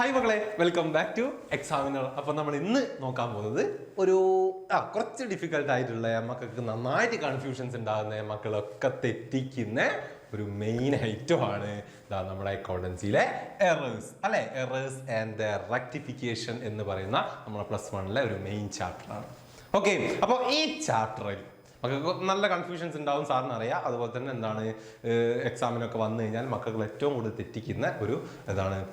Hi മക്കളെ, welcome back to examiner. അപ്പോൾ നമ്മൾ ഇന്ന് നോക്കാൻ പോകുന്നത് ഒരു കുറച്ച് ഡിഫിക്കൽട്ട് ആയിട്ടുള്ള മക്കൾക്ക് നന്നായിട്ട് കൺഫ്യൂഷൻസ് ഉണ്ടാകുന്ന മക്കളൊക്കെ തെറ്റിക്കുന്ന ഒരു മെയിൻ ഐറ്റമാണ് നമ്മുടെ അക്കൗണ്ടൻസിയിലെ എറേഴ്സ് അല്ലെ. എറേഴ്സ് ആൻഡ് റെക്ടിഫിക്കേഷൻ എന്ന് പറയുന്ന നമ്മുടെ +1 ഒരു മെയിൻ ചാപ്റ്ററാണ്. ഓക്കെ, അപ്പോൾ ഈ ചാപ്റ്ററിൽ മക്കൾക്ക് നല്ല കൺഫ്യൂഷൻസ് ഉണ്ടാവും, സാറിന് അറിയാം. അതുപോലെ തന്നെ എന്താണ് എക്സാമിനൊക്കെ വന്നു കഴിഞ്ഞാൽ മക്കൾക്ക് ഏറ്റവും കൂടുതൽ തെറ്റിക്കുന്ന ഒരു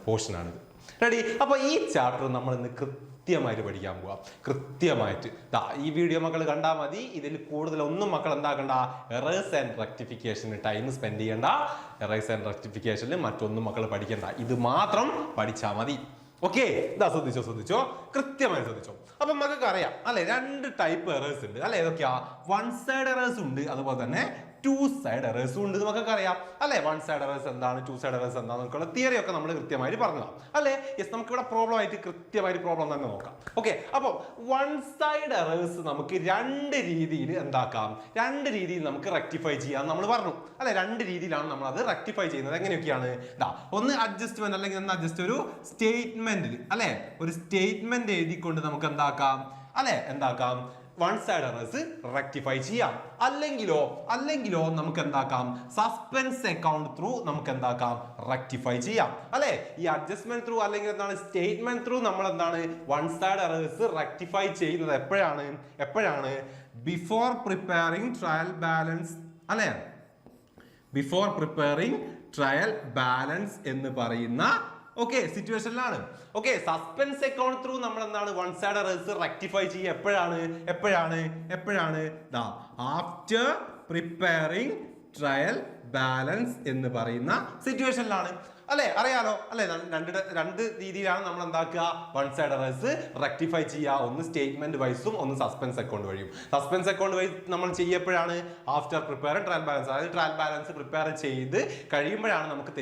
പോർഷനാണിത്. റെഡി? അപ്പോൾ ഈ ചാപ്റ്റർ നമ്മൾ ഇന്ന് കൃത്യമായിട്ട് പഠിക്കാൻ പോവാം. കൃത്യമായിട്ട് ഈ വീഡിയോ മക്കൾ കണ്ടാൽ മതി. ഇതിൽ കൂടുതലൊന്നും മക്കൾ എന്താക്കണ്ട, എറേഴ്സ് ആൻഡ് റെക്ടിഫിക്കേഷന് ടൈം സ്പെൻഡ് ചെയ്യണ്ട. എറേഴ്സ് ആൻഡ് റെക്ടിഫിക്കേഷനിൽ മറ്റൊന്നും മക്കൾ പഠിക്കണ്ട, ഇത് മാത്രം പഠിച്ചാൽ മതി. ഓക്കെ, ശ്രദ്ധിച്ചോ, കൃത്യമായി ശ്രദ്ധിച്ചോ. അപ്പൊ നമുക്ക് അറിയാം അല്ലെ, 2 ടൈപ്പ് എറേഴ്സ് ഉണ്ട് അല്ലെ. ഏതൊക്കെയാ? 1 സൈഡ് എറേഴ്സ് ഉണ്ട്, അതുപോലെ തന്നെ 2 സൈഡ് എറേഴ്സും ഉണ്ട്. നമുക്കൊക്കെ അറിയാം അല്ലെ. 1 സൈഡ് എറേഴ്സ് എന്താണ്, 2 സൈഡ് എറേഴ്സ് എന്താണെന്നൊക്കെയുള്ള തിയറി ഒക്കെ നമ്മൾ കൃത്യമായിട്ട് പറഞ്ഞതാണ് അല്ലെ. യെസ്, നമുക്ക് ഇവിടെ പ്രോബ്ലം ആയിട്ട് കൃത്യമായിട്ട് പ്രോബ്ലം തന്നെ നോക്കാം. ഓക്കെ, അപ്പോൾ 1 സൈഡ് എറേഴ്സ് നമുക്ക് 2 രീതിയിൽ എന്താക്കാം, 2 രീതിയിൽ നമുക്ക് റെക്ടിഫൈ ചെയ്യാം നമ്മൾ പറഞ്ഞു അല്ലെ. 2 രീതിയിലാണ് നമ്മൾ അത് റെക്ടിഫൈ ചെയ്യുന്നത്. എങ്ങനെയൊക്കെയാണ്? ഒന്ന് അഡ്ജസ്റ്റ്മെന്റ്, അല്ലെങ്കിൽ ജസ്റ്റ് ഒരു സ്റ്റേറ്റ്മെന്റിൽ അല്ലെ, ഒരു സ്റ്റേറ്റ്മെന്റ് എഴുതിക്കൊണ്ട് നമുക്ക് എന്താക്കാം 1 സൈഡ് എറേഴ്സ് റെക്ടിഫൈ ചെയ്യാം. അല്ലെങ്കിലോ നമുക്ക് എന്താക്കാം, സസ്പെൻസ് അക്കൗണ്ട് ത്രൂ നമുക്ക് എന്താക്കാം, റെക്ടിഫൈ ചെയ്യാം അല്ലെ. ഈ അഡ്ജസ്റ്റ്മെന്റ് ത്രൂ അല്ലെങ്കിൽ സ്റ്റേറ്റ്മെന്റ് ത്രൂ നമ്മൾ 1 സൈഡ് എറേഴ്സ് റെക്ടിഫൈ ചെയ്യുന്നത് എപ്പോഴാണ്? ബിഫോർ പ്രിപ്പയറിംഗ് ട്രയൽ ബാലൻസ് അല്ലെ. ബിഫോർ പ്രിപ്പയറിംഗ് ട്രയൽ ബാലൻസ് എന്ന് പറയുന്ന സിറ്റുവേഷനിലാണ്. സസ്പെൻസ് അക്കൗണ്ട് ത്രൂ നമ്മൾ 1 സൈഡ് എറേഴ്സ് റെക്ടിഫൈ ചെയ്യുക എപ്പോഴാണ്? ആഫ്റ്റർ പ്രിപ്പയറിംഗ് ട്രയൽ ബാലൻസ് എന്ന് പറയുന്ന സിറ്റുവേഷനിലാണ് അല്ലെ. അറിയാലോ അല്ലെ. രണ്ട് രീതിയിലാണ് നമ്മൾ 1 സൈഡ് എറേഴ്സ് റെക്ടിഫൈ ചെയ്യുക. ഒന്ന് സ്റ്റേറ്റ്മെന്റ് വൈസും ഒന്ന് സസ്പെൻസ് അക്കൗണ്ട് വഴിയും. സസ്പെൻസ് അക്കൗണ്ട് വൈസ് നമ്മൾ ചെയ്യപ്പോഴാണ് ആഫ്റ്റർ പ്രിപ്പയർ ട്രയൽ ബാലൻസ്, അതായത് ട്രയൽ ബാലൻസ് പ്രിപ്പയർ ചെയ്ത് കഴിയുമ്പോഴാണ് നമുക്ക്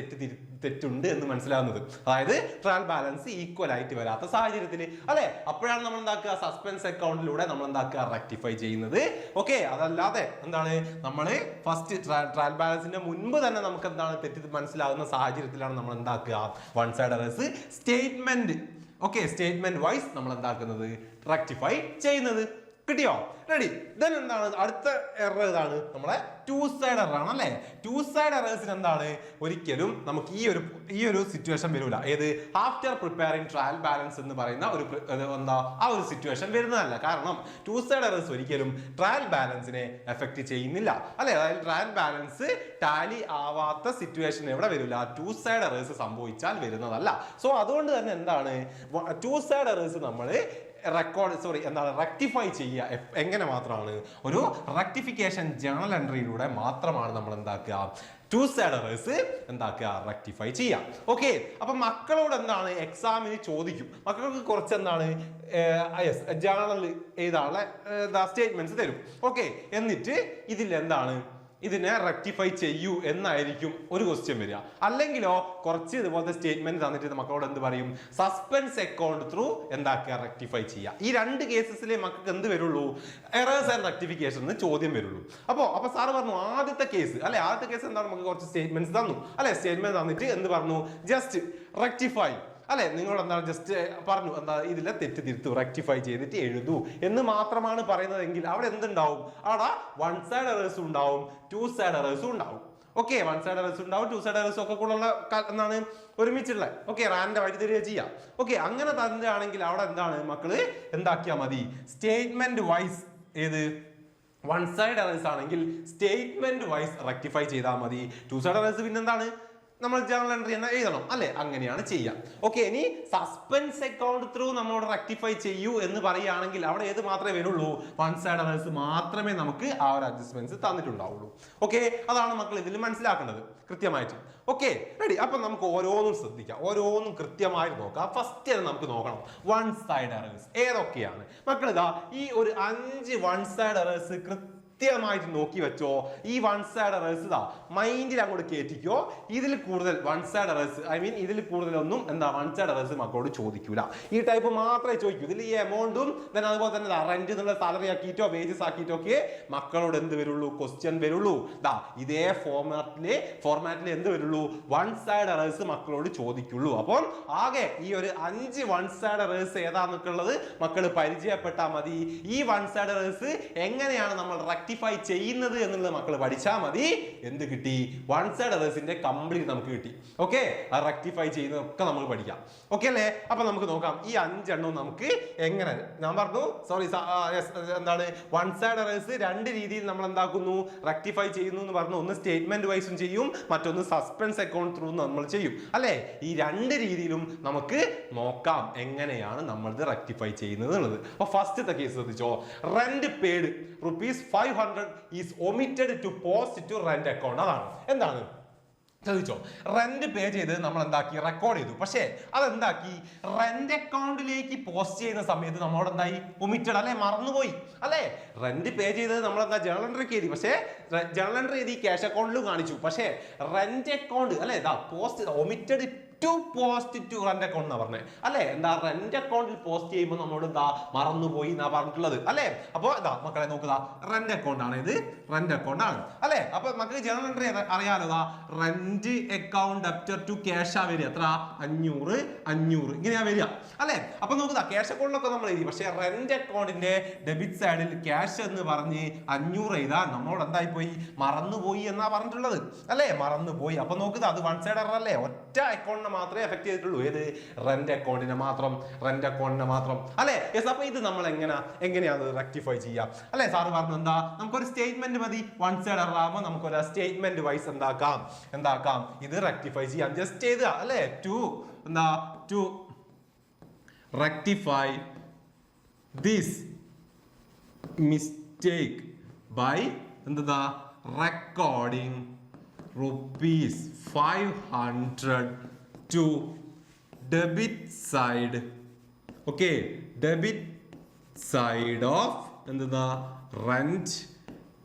തെറ്റുണ്ട് എന്ന് മനസ്സിലാവുന്നത്. അതായത് ട്രയൽ ബാലൻസ് ഈക്വൽ ആയിട്ട് വരാത്ത സാഹചര്യത്തിൽ അല്ലെ, അപ്പോഴാണ് നമ്മൾ സസ്പെൻസ് അക്കൗണ്ടിലൂടെ നമ്മൾ റെക്ടിഫൈ ചെയ്യുന്നത്. അതല്ലാതെ നമ്മൾ ഫസ്റ്റ് ട്രയൽ ബാലൻസിന്റെ മുൻപ് തന്നെ നമുക്ക് തെറ്റ് മനസ്സിലാകുന്ന സാഹചര്യത്തിലാണ് നമ്മൾ 1 സൈഡ് എറേഴ്സ് സ്റ്റേറ്റ്മെന്റ് വൈസ് നമ്മൾ റെക്ടിഫൈ ചെയ്യുന്നത്. കിട്ടിയോ? റെഡി? ദെൻ അടുത്ത എറർ ഏതാണ്? നമ്മളെ 2 സൈഡ് എറർ ആണ് അല്ലെ. 2 സൈഡ് എറേഴ്സിന് ഒരിക്കലും നമുക്ക് ഈ ഒരു സിറ്റുവേഷൻ വരില്ല. ഏത്? ആഫ്റ്റർ പ്രിപ്പയറിംഗ് ട്രയൽ ബാലൻസ് എന്ന് പറയുന്ന ഒരു സിറ്റുവേഷൻ വരുന്നതല്ല. കാരണം 2 സൈഡ് എറേഴ്സ് ഒരിക്കലും ട്രയൽ ബാലൻസിനെ എഫക്ട് ചെയ്യുന്നില്ല അല്ലെ. അതായത് ട്രയൽ ബാലൻസ് ടാലി ആവാത്ത സിറ്റുവേഷൻ എവിടെ വരില്ല? 2 സൈഡ് എറേഴ്സ് സംഭവിച്ചാൽ വരുന്നതല്ല. സോ അതുകൊണ്ട് തന്നെ 2 സൈഡ് എറേഴ്സ് നമ്മൾ റെക്ടിഫൈ ചെയ്യുക എങ്ങനെ മാത്രമാണ്? ഒരു റെക്ടിഫിക്കേഷൻ ജേണൽ എൻട്രിയിലൂടെ മാത്രമാണ് നമ്മൾ 2 സൈഡ് എറേഴ്സ് റെക്ടിഫൈ ചെയ്യാം. അപ്പൊ മക്കളോട് എക്സാമിന് ചോദിക്കും, മക്കൾക്ക് കുറച്ച് ജേണൽ എഴുതാനുള്ള സ്റ്റേറ്റ്മെന്റ്സ് തരും. എന്നിട്ട് ഇതിനെ റെക്ടിഫൈ ചെയ്യൂ എന്നായിരിക്കും ഒരു ക്വസ്റ്റ്യൻ വരിക. അല്ലെങ്കിലോ കുറച്ച് ഇതുപോലത്തെ സ്റ്റേറ്റ്മെന്റ് തന്നിട്ട് മക്കളോട് എന്ത് പറയും? സസ്പെൻസ് അക്കൗണ്ട് ത്രൂ റെക്ടിഫൈ ചെയ്യുക. ഈ 2 കേസസിലെ മക്കൾക്ക് എന്ത് വരുള്ളൂ? എറേഴ്സ് ആൻഡ് റെക്ടിഫിക്കേഷൻ എന്ന് ചോദ്യം വരുള്ളൂ. അപ്പൊ സാറ് പറഞ്ഞു ആദ്യത്തെ കേസ് നമുക്ക് കുറച്ച് സ്റ്റേറ്റ്മെന്റ്സ് തന്നു അല്ലെ. സ്റ്റേറ്റ്മെന്റ് തന്നിട്ട് എന്ത് പറഞ്ഞു? ജസ്റ്റ് റെക്ടിഫൈ അല്ലെ. നിങ്ങൾ ജസ്റ്റ് പറഞ്ഞു ഇതിലെ തെറ്റ് തിരുത്തു, റെക്ടിഫൈ ചെയ്തിട്ട് എഴുതൂ എന്ന് മാത്രമാണ് പറയുന്നതെങ്കിൽ അവിടെ എന്തുണ്ടാവും? അവിടെ 1 സൈഡ് എറേഴ്സും ഉണ്ടാവും, 2 സൈഡ് എറേഴ്സും ഉണ്ടാവും. 1 സൈഡ് എറേഴ്സ് ഉണ്ടാവും, 2 സൈഡ് എറേഴ്സും ഒക്കെ കൂടെ ഒരുമിച്ചുള്ള റാൻഡം ആയിട്ട് തരിക ചെയ്യാം. അങ്ങനെ തന്നെയാണെങ്കിൽ അവിടെ മക്കള് എന്താക്കിയാൽ മതി? സ്റ്റേറ്റ്മെന്റ് വൈസ് 1 സൈഡ് എറേഴ്സ് ആണെങ്കിൽ സ്റ്റേറ്റ്മെന്റ് വൈസ് റെക്ടിഫൈ ചെയ്താൽ മതി. 2 സൈഡ് എറേഴ്സ് പിന്നെന്താണ്? നമ്മൾ ജേണൽ എൻട്രി തന്നെ എഴുതണം അല്ലെ. അങ്ങനെയാണ് ചെയ്യാം. ഇനി സസ്പെൻസ് അക്കൗണ്ട് ത്രൂ നമ്മളോട് റെക്ടിഫൈ ചെയ്യൂ എന്ന് പറയുകയാണെങ്കിൽ അവിടെ ഏത് മാത്രമേ വരുള്ളൂ? 1 സൈഡ് എറേഴ്സ് മാത്രമേ നമുക്ക് ആ ഒരു അഡ്ജസ്റ്റ്മെന്റ്സ് തന്നിട്ടുണ്ടാവുള്ളൂ. അതാണ് മക്കൾ ഇതിൽ മനസ്സിലാക്കേണ്ടത് കൃത്യമായിട്ട്. റെഡി? അപ്പൊ നമുക്ക് ഓരോന്നും ശ്രദ്ധിക്കാം, ഓരോന്നും കൃത്യമായിട്ട് നോക്കാം. ഫസ്റ്റ് നമുക്ക് നോക്കണം 1 സൈഡ് എറേഴ്സ് ഏതൊക്കെയാണ്. മക്കൾ ഈ ഒരു 5 1 സൈഡ് എറേഴ്സ് കൃത്യമായിട്ട് നോക്കി വെച്ചോ. ഈ വൺ സൈഡ് എറേഴ്സ് ഇതാ മൈൻഡിൽ അങ്ങോട്ട് കയറ്റിക്കോ. ഇതിൽ കൂടുതൽ വൺ സൈഡ് എറേഴ്സ് ഇതിൽ കൂടുതലൊന്നും എന്താ വൺ സൈഡ് എറേഴ്സ് മക്കളോട് ചോദിക്കൂല. ഈ ടൈപ്പ് മാത്രമേ ചോദിക്കൂ. ഇതിൽ ഈ എമൗണ്ടും അതുപോലെ തന്നെ റെന്റ് എന്നുള്ള സാലറി ആക്കിയിട്ടോ വേജസ് ആക്കിയിട്ടോ ഒക്കെ മക്കളോട് എന്ത് വരുള്ളൂ, ക്വസ്റ്റ്യൻ വരുള്ളൂ. ഇതേ ഫോർമാറ്റിൽ എന്ത് വരുള്ളൂ, വൺ സൈഡ് എറേഴ്സ് മക്കളോട് ചോദിക്കുള്ളൂ. അപ്പം ആകെ ഈ ഒരു 5 വൺ സൈഡ് എറേഴ്സ് ഏതാന്നൊക്കെയുള്ളത് മക്കൾ പരിചയപ്പെട്ടാൽ മതി. ഈ വൺ സൈഡ് എറേഴ്സ് എങ്ങനെയാണ് നമ്മൾ റെക്ടിഫൈ ചെയ്യുന്നത് എന്നുള്ളത് മക്കൾ പഠിച്ചാൽ മതി. എന്ത് കിട്ടി, വൺ സൈഡ് എറേഴ്സിന്റെ കംപ്ലീറ്റ് നമുക്ക് കിട്ടി. ഓക്കെ, അത് റെക്ടിഫൈ ചെയ്യുന്നതൊക്കെ നമുക്ക് പഠിക്കാം. ഓക്കെ അല്ലേ? അപ്പൊ നമുക്ക് നോക്കാം ഈ 5 എണ്ണവും നമുക്ക് എങ്ങനെ, ഞാൻ പറഞ്ഞു സോറി എന്താണ് വൺ സൈഡ് എറേഴ്സ് 2 രീതിയിൽ നമ്മൾ എന്താക്കുന്നു, റെക്ടിഫൈ ചെയ്യുന്നു എന്ന് പറഞ്ഞു. ഒന്ന് സ്റ്റേറ്റ്മെന്റ് വൈസും ചെയ്യും, മറ്റൊന്ന് സസ്പെൻസ് അക്കൗണ്ട് ത്രൂ നമ്മൾ ചെയ്യും അല്ലെ. ഈ 2 രീതിയിലും നമുക്ക് നോക്കാം എങ്ങനെയാണ് നമ്മളിത് റെക്ടിഫൈ ചെയ്യുന്നത് എന്നുള്ളത്. അപ്പൊ ഫസ്റ്റത്തെ കേസ് ശ്രദ്ധിച്ചോ. Rent paid ₹500 is omitted to post to rent account. അതാണ് എന്താണ് ചോദിച്ചോ. റെന്റ് പേ ചെയ്ത് നമ്മൾ എന്താക്കി, റെക്കോർഡ് ചെയ്തു. പക്ഷേ അതെന്താക്കി, റെന്റ് അക്കൗണ്ടിലേക്ക് പോസ്റ്റ് ചെയ്യുന്ന സമയത്ത് നമ്മളോട് എന്തായി, ഒമിറ്റഡ് അല്ലെ, മറന്നുപോയി അല്ലെ. റെന്റ് പേ ചെയ്തത് നമ്മൾ എന്താ ജേണൽ എൻട്രി എഴുതി, പക്ഷേ ജേണൽ എൻട്രി എഴുതി ക്യാഷ് അക്കൗണ്ടിലും കാണിച്ചു. പക്ഷേ റെന്റ് അക്കൗണ്ട് അല്ലെ post omitted to post to rent account എന്നാ പറഞ്ഞത് അല്ലെ. എന്താ റെന്റ് അക്കൗണ്ടിൽ പോസ്റ്റ് ചെയ്യുമ്പോൾ നമ്മളോട് എന്താ മറന്നുപോയി എന്നാ പറഞ്ഞിട്ടുള്ളത് അല്ലെ. അപ്പൊ ഇതാ മക്കളെ നോക്കുക, റെന്റ് അക്കൗണ്ട് ആണ് ഇത്, റെന്റ് അക്കൗണ്ട് ആണ് അല്ലെ. അപ്പൊ മക്കൾക്ക് ജേണൽ എൻട്രി അറിയാലോ. Rent account debtor to cash ആ വരിക, എത്ര 500 ഇങ്ങനെയാ വരിക അല്ലെ. അപ്പൊ നോക്കുക, ക്യാഷ് അക്കൗണ്ടിലൊക്കെ നമ്മൾ എഴുതി, പക്ഷെ റെന്റ് അക്കൗണ്ടിന്റെ ഡെബിറ്റ് സൈഡിൽ ക്യാഷ് എന്ന് പറഞ്ഞ് 500 എഴുതാൻ നമ്മളോട് എന്തായി പോയി, മറന്നുപോയി എന്നാ പറഞ്ഞിട്ടുള്ളത് അല്ലെ, മറന്നുപോയി. അപ്പൊ നോക്കുക, അത് വൺ സൈഡ് എറർ അല്ലേ, ഒറ്റ അക്കൗണ്ട് മാത്രമേ എഫക്ട് ചെയ്തിട്ടുള്ളൂ. ഏത്, റെന്റ് അക്കൗണ്ടിനെ മാത്രം അല്ലെ. യെസ്. അപ്പൊ ഇത് നമ്മൾ എങ്ങനെയാണ് റെക്ടിഫൈ ചെയ്യാം അല്ലെ. സാറ് പറഞ്ഞു എന്താ, നമുക്കൊരു സ്റ്റേറ്റ്മെന്റ് മതി. വൺ സൈഡ് എറർ ആകുമ്പോൾ നമുക്കൊരു സ്റ്റേറ്റ്മെന്റ് വൈസ് എന്താക്കാം ഇത് റെക്ടിഫൈ ചെയ്യാം. ജസ്റ്റ് ചെയ്ത അല്ലെ, to rectify this mistake by എന്താ recording ₹500 to debit side, okay, debit side of എന്താ rent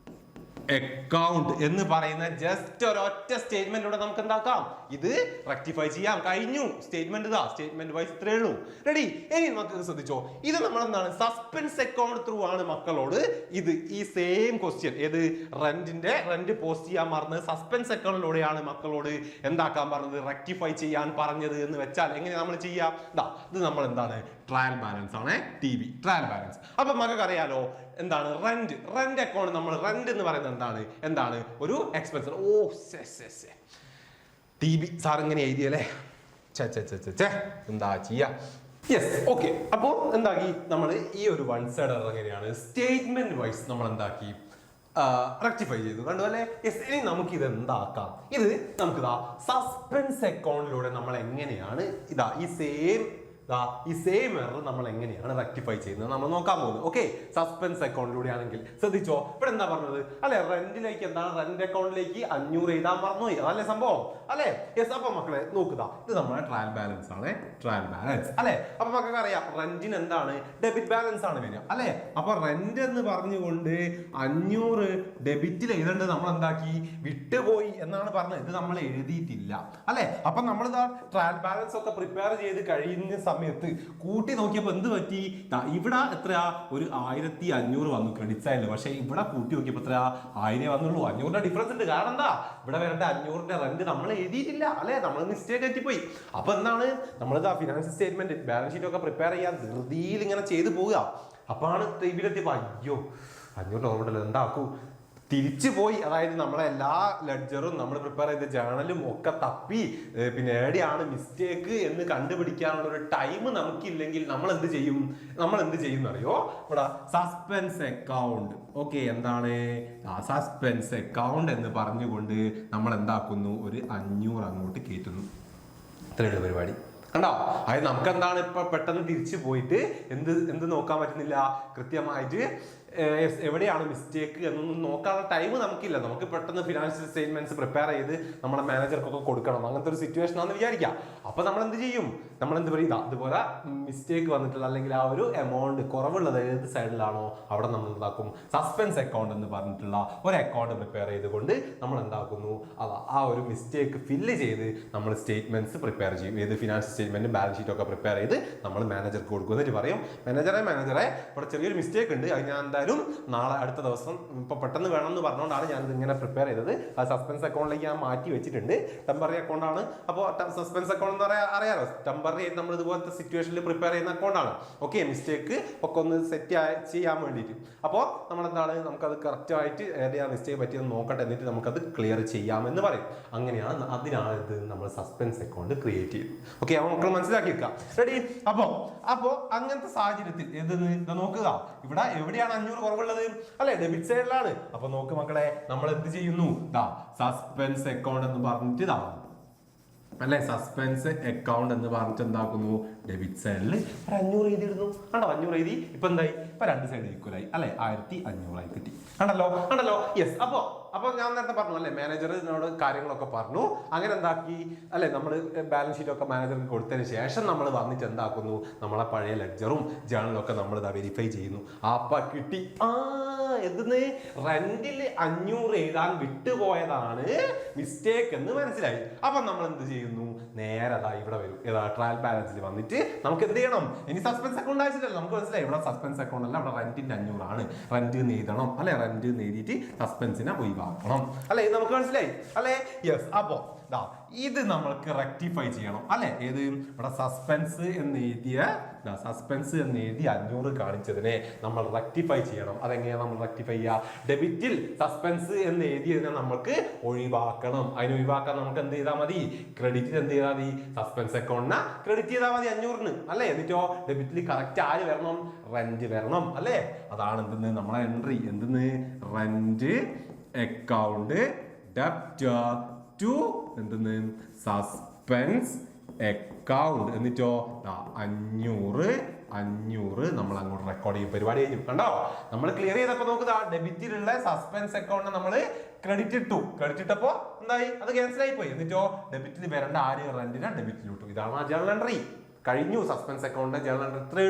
അക്കൗണ്ട് എന്ന് പറയുന്ന ജസ്റ്റ് ഒരൊറ്റ സ്റ്റേറ്റ്മെന്റിലൂടെ നമുക്ക് എന്താക്കാം, ഇത് റെക്ടിഫൈ ചെയ്യാം. കഴിഞ്ഞു സ്റ്റേറ്റ്മെന്റ് വൈസ് ഇത്രേ ഉള്ളൂ. റെഡി. ഇനി നമുക്ക് ശ്രദ്ധിച്ചോ, ഇത് നമ്മൾ എന്താണ്, സസ്പെൻസ് അക്കൗണ്ട് ത്രൂ ആണ് മക്കളോട് ഇത് ഈ സെയിം ക്വസ്റ്റ്യൻ, ഏത് റെന്റ് പോസ്റ്റ് ചെയ്യാൻ പറഞ്ഞത് സസ്പെൻസ് അക്കൗണ്ടിലൂടെയാണ് മക്കളോട് എന്താക്കാൻ പറഞ്ഞത്, റെക്ടിഫൈ ചെയ്യാൻ പറഞ്ഞത് എന്ന് വെച്ചാൽ എങ്ങനെ നമ്മൾ ചെയ്യാം. ഇത് നമ്മൾ എന്താണ്, ട്രയൽ ബാലൻസ് ആണ്, ട്രയൽ ബാലൻസ്. അപ്പൊ മക്കൾക്ക് അറിയാലോ എന്താണ് റെന്റ് അക്കൗണ്ട്. നമ്മൾ റെന്റ് എന്ന് പറയുന്നത് എന്താണ് ഒരു എക്സ്പെൻസ്. സാർ ഇങ്ങനെ എഴുതിയല്ലേ, എന്താ ചെയ്യാ. യെസ്. ഓക്കെ. അപ്പോ എന്താക്കി നമ്മൾ ഈ ഒരു വൺ സൈഡ് എറർ എങ്ങനെയാണ് സ്റ്റേറ്റ്മെന്റ് വൈസ് നമ്മൾ എന്താക്കി റെക്ടിഫൈ ചെയ്തു, കണ്ടു അല്ലെ. യെസ്. ഇനി നമുക്ക് ഇത് എന്താക്കാം, ഇത് നമുക്ക് സസ്പെൻസ് അക്കൗണ്ടിലൂടെ നമ്മൾ എങ്ങനെയാണ് ഈ സെയിം എറർ നമ്മൾ എങ്ങനെയാണ് റെക്ടിഫൈ ചെയ്യുന്നത് നമ്മൾ നോക്കാൻ പോകുന്നത്. ഓക്കെ, സസ്പെൻസ് അക്കൗണ്ടിലൂടെ ആണെങ്കിൽ ശ്രദ്ധിച്ചോ. ഇവിടെ എന്താ പറഞ്ഞത് അല്ലെ, റെന്റിലേക്ക് റെന്റ് അക്കൗണ്ടിലേക്ക് 500 എഴുതാൻ മറന്നുപോയി, അതല്ലേ സംഭവം അല്ലെ. യെസ്. അപ്പൊ മക്കളെ നോക്കുക, ഇത് നമ്മുടെ ട്രയൽ ബാലൻസ് ആണ്, ട്രയൽ ബാലൻസ് അല്ലെ. അപ്പൊ മക്കൾക്ക് അറിയാം റെന്റിന് എന്താണ്, ഡെബിറ്റ് ബാലൻസ് ആണ് വരിക അല്ലെ. അപ്പൊ റെന്റ് എന്ന് പറഞ്ഞുകൊണ്ട് 500 ഡെബിറ്റിൽ എഴുതേണ്ടത് നമ്മൾ എന്താക്കി, വിട്ടുപോയി എന്നാണ് പറഞ്ഞത്. ഇത് നമ്മൾ എഴുതിയിട്ടില്ല അല്ലെ. അപ്പൊ നമ്മൾ ട്രയൽ ബാലൻസ് ഒക്കെ പ്രിപ്പയർ ചെയ്ത് കഴിയുന്ന സമയത്ത് കൂട്ടി നോക്കിയപ്പോ എന്ത് പറ്റി, ഇവിടെ എത്രയാ, ഒരു 1500 വന്നു ക്രെഡിറ്റ്സ് ആയില്ല. പക്ഷെ ഇവിടെ കൂട്ടി നോക്കിയപ്പോ എത്രയാ, 1000 വന്നുള്ളൂ. 500 ഡിഫറൻസ് ഉണ്ട്. കാരണം എന്താ, ഇവിടെ വരേണ്ട 500 റെന്റ് നമ്മൾ എഴുതിയിട്ടില്ല അല്ലെ, നമ്മൾ മിസ്റ്റേക്ക് പറ്റിപ്പോയി. അപ്പൊ എന്താണ്, നമ്മളിത് ഫിനാൻഷ്യൽ സ്റ്റേറ്റ്മെന്റ് ബാലൻസ് ഷീറ്റ് ഒക്കെ പ്രിപ്പയർ ചെയ്യാൻ ധൃതിയിൽ ഇങ്ങനെ ചെയ്തു പോവുക. അപ്പാണ് ഇവിടെത്തിയപ്പോ അയ്യോ 500 ഓർമ്മ എന്താക്കൂ, തിരിച്ചു പോയി. അതായത് നമ്മളെ എല്ലാ ലെഡ്ജറും നമ്മൾ പ്രിപ്പയർ ചെയ്ത ജേണലും ഒക്കെ തപ്പി പിന്നെ എവിടെയാണ് മിസ്റ്റേക്ക് എന്ന് കണ്ടുപിടിക്കാനുള്ള ഒരു ടൈം നമുക്കില്ലെങ്കിൽ നമ്മൾ എന്ത് ചെയ്യും അറിയോ, ഇവിടെ സസ്പെൻസ് അക്കൗണ്ട്. ഓക്കെ, എന്താണ് സസ്പെൻസ് അക്കൗണ്ട് എന്ന് പറഞ്ഞുകൊണ്ട് നമ്മൾ എന്താക്കുന്നു, ഒരു 500 അങ്ങോട്ട് കയറ്റുന്നു. ഇത്രയുള്ള പരിപാടി കണ്ടോ. അതായത് നമുക്ക് എന്താണ് ഇപ്പൊ പെട്ടെന്ന് തിരിച്ചു പോയിട്ട് എന്ത് നോക്കാൻ പറ്റുന്നില്ല, കൃത്യമായിട്ട് എവിടെയാണ് മിസ്റ്റേക്ക് എന്നൊന്നും നോക്കാനുള്ള ടൈം നമുക്കില്ല. നമുക്ക് പെട്ടെന്ന് ഫിനാൻഷ്യൽ സ്റ്റേറ്റ്മെന്റ്സ് പ്രിപ്പയർ ചെയ്ത് നമ്മുടെ മാനേജർക്കൊക്കെ കൊടുക്കണം, അങ്ങനത്തെ ഒരു സിറ്റുവേഷൻ ആണെന്ന് വിചാരിക്കാം. അപ്പൊ നമ്മൾ എന്ത് ചെയ്യും, നമ്മൾ എന്ത് പറയും, അതുപോലെ മിസ്റ്റേക്ക് വന്നിട്ടുള്ള അല്ലെങ്കിൽ ആ ഒരു എമൗണ്ട് കുറവുള്ളത് ഏത് സൈഡിലാണോ അവിടെ നമ്മൾ എന്താക്കും, സസ്പെൻസ് അക്കൗണ്ട് എന്ന് പറഞ്ഞിട്ടുള്ള ഒരു അക്കൗണ്ട് പ്രിപ്പയർ ചെയ്തുകൊണ്ട് നമ്മൾ എന്താക്കുന്നു, ആ ഒരു മിസ്റ്റേക്ക് ഫില്ല് ചെയ്ത് നമ്മൾ സ്റ്റേറ്റ്മെന്റ്സ് പ്രിപ്പയർ ചെയ്യും. ഏത് ഫിനാൻഷ്യൽ സ്റ്റേറ്റ്മെന്റും ബാലൻസ് ഷീറ്റും ഒക്കെ പ്രിപ്പയർ ചെയ്ത് നമ്മൾ മാനേജർക്ക് കൊടുക്കും. എന്നിട്ട് പറയും, മാനേജറെ ഇവിടെ ചെറിയൊരു മിസ്റ്റേക്ക് ഉണ്ട്, അത് ഞാൻ എന്തായാലും നാളെ അടുത്ത ദിവസം ഇപ്പൊ പെട്ടെന്ന് വേണം എന്ന് പറഞ്ഞുകൊണ്ടാണ് ഞാനിത് ഇങ്ങനെ പ്രിപ്പയർ ചെയ്തത്. ആ സസ്പെൻസ് അക്കൗണ്ടിലേക്ക് ഞാൻ മാറ്റി വെച്ചിട്ടുണ്ട്. ടെമ്പററി അക്കൗണ്ട് ആണ്. അപ്പോൾ സസ്പെൻസ് അക്കൗണ്ട് എന്ന് പറയാൻ അറിയാലോ, ടെമ്പററി ആയിട്ട് നമ്മൾ ഇതുപോലത്തെ സിറ്റുവേഷനിൽ പ്രിപ്പയർ ചെയ്യുന്ന അക്കൗണ്ടാണ്. ഓക്കെ, മിസ്റ്റേക്ക് ഒക്കെ ഒന്ന് സെറ്റ് ചെയ്യാൻ വേണ്ടിയിട്ട്. അപ്പോൾ നമ്മൾ എന്താണ്, നമുക്കത് കറക്റ്റായിട്ട് ഏതെയാ മിസ്റ്റേക്ക് പറ്റിയെന്ന് നോക്കട്ടെ, എന്നിട്ട് നമുക്കത് ക്ലിയർ ചെയ്യാമെന്ന് പറയും. അങ്ങനെയാണ് അതിനാണ് ഇത് നമ്മൾ സസ്പെൻസ് അക്കൗണ്ട് ക്രിയേറ്റ് ചെയ്തു. ഓക്കെ, അപ്പോൾ മക്കൾ മനസ്സിലാക്കി വെക്കാം. റെഡി? അപ്പോ അങ്ങനത്തെ സാഹചര്യത്തിൽ നോക്കുക, ഇവിടെ എവിടെയാണ് 500 കുറവുള്ളത്, അല്ലെ? ഡെബിറ്റ് സൈഡിലാണ്. അപ്പൊ നോക്ക് മക്കളെ, നമ്മൾ എന്ത് ചെയ്യുന്നു, സസ്പെൻസ് അക്കൗണ്ട് എന്ന് പറഞ്ഞിട്ട് അല്ലെ, സസ്പെൻസ് അക്കൗണ്ട് എന്ന് പറഞ്ഞിട്ട് എന്താക്കുന്നു, ഡെബിറ്റ് സൈഡിൽ 500 എഴുതിയിടുന്നു. കണ്ടോ, 500 എഴുതി. ഇപ്പൊ എന്തായി, ഇപ്പൊ രണ്ട് സൈഡ് ഈക്വലായി, അല്ലെ? 1500 കിട്ടി. കണ്ടല്ലോ. യെസ്. അപ്പൊ ഞാൻ നേരത്തെ പറഞ്ഞു അല്ലെ, മാനേജറിനോട് കാര്യങ്ങളൊക്കെ പറഞ്ഞു. അങ്ങനെ എന്താക്കി, അല്ലെ, നമ്മൾ ബാലൻസ് ഷീറ്റ് ഒക്കെ മാനേജറിന് കൊടുത്തതിന് ശേഷം നമ്മൾ വന്നിട്ട് എന്താക്കുന്നു, നമ്മളെ പഴയ ലെഡ്ജറും ജേണലും ഒക്കെ നമ്മൾ വെരിഫൈ ചെയ്യുന്നു. അപ്പൊ കിട്ടി, എന്തെന്ന്, റെന്റിൽ 500 എഴുതാൻ വിട്ടുപോയതാണ് മിസ്റ്റേക്ക് എന്ന് മനസ്സിലായി. അപ്പൊ നമ്മൾ എന്ത് ചെയ്യുന്നു, നേരെ ഇവിടെ വരും, ട്രയൽ ബാലൻസിൽ വന്നിട്ട് നമുക്ക് എന്ത് ചെയ്യണം, ഇനി സസ്പെൻസ് അക്കൗണ്ട് ആവശ്യമില്ല, നമുക്ക് മനസ്സിലായി ഇവിടെ സസ്പെൻസ് അക്കൗണ്ട് അല്ല, ഇവിടെ റെന്റിന്റെ 500 ആണ്, റെന്റ് എഴുതണം, അല്ലെ? റെന്റ് എഴുതിയിട്ട് സസ്പെൻസിനെ ഒഴിവാക്കണം, അല്ലെ? ഇത് നമുക്ക് മനസ്സിലായി, അല്ലെ? യെസ്. അപ്പോ ഇത് നമ്മൾക്ക് റെക്ടിഫൈ ചെയ്യണം, അല്ലെ? ഏത്, ഇവിടെ സസ്പെൻസ് എന്ന് എഴുതിയ 500 കാണിച്ചതിനെ നമ്മൾ റെക്ടിഫൈ ചെയ്യണം. അതെങ്ങനെയാ നമ്മൾ റെക്ടിഫൈ ചെയ്യുക, ഡെബിറ്റിൽ സസ്പെൻസ് എന്ന് എഴുതിയതിനെ നമുക്ക് ഒഴിവാക്കണം. അതിന് ഒഴിവാക്കാൻ നമുക്ക് എന്ത് ചെയ്താൽ മതി, ക്രെഡിറ്റിൽ എന്ത് ചെയ്താൽ മതി, സസ്പെൻസ് അക്കൗണ്ടിനെ ക്രെഡിറ്റ് ചെയ്താൽ മതി 500, അല്ലെ? എന്നിട്ടോ ഡെബിറ്റിൽ കറക്റ്റ് ആര് വരണം, റെന്റ് വരണം, അല്ലെ? അതാണ് എന്തെന്ന് നമ്മളെ എൻട്രി, എന്തെന്ന്, റെന്റ് അക്കൗണ്ട് ഡെപ്റ്റർ ടു എന്തെന്ന്, സസ്പെൻസ് അക്കൗണ്ട്. എന്നിട്ടോ 500 നമ്മൾ അങ്ങോട്ട് റെക്കോർഡ് ചെയ്യും, പരിപാടി കഴിഞ്ഞു. കണ്ടോ, നമ്മൾ ക്ലിയർ ചെയ്തപ്പോ നോക്കുക, ഡെബിറ്റിലുള്ള സസ്പെൻസ് അക്കൗണ്ടിനെ നമ്മൾ ക്രെഡിറ്റ് ഇട്ടപ്പോ എന്തായി, അത് ക്യാൻസൽ ആയി പോയി. എന്നിട്ടോ ഡെബിറ്റിൽ വരേണ്ട ആര്, റെന്റിനെ ഡെബിറ്റിൽ ഇട്ടു. ഇതാണ് ആ ജേണൽ എൻട്രി. കഴിഞ്ഞു, സസ്പെൻസ് അക്കൗണ്ടിന്റെ ജേണൽ എൻട്രി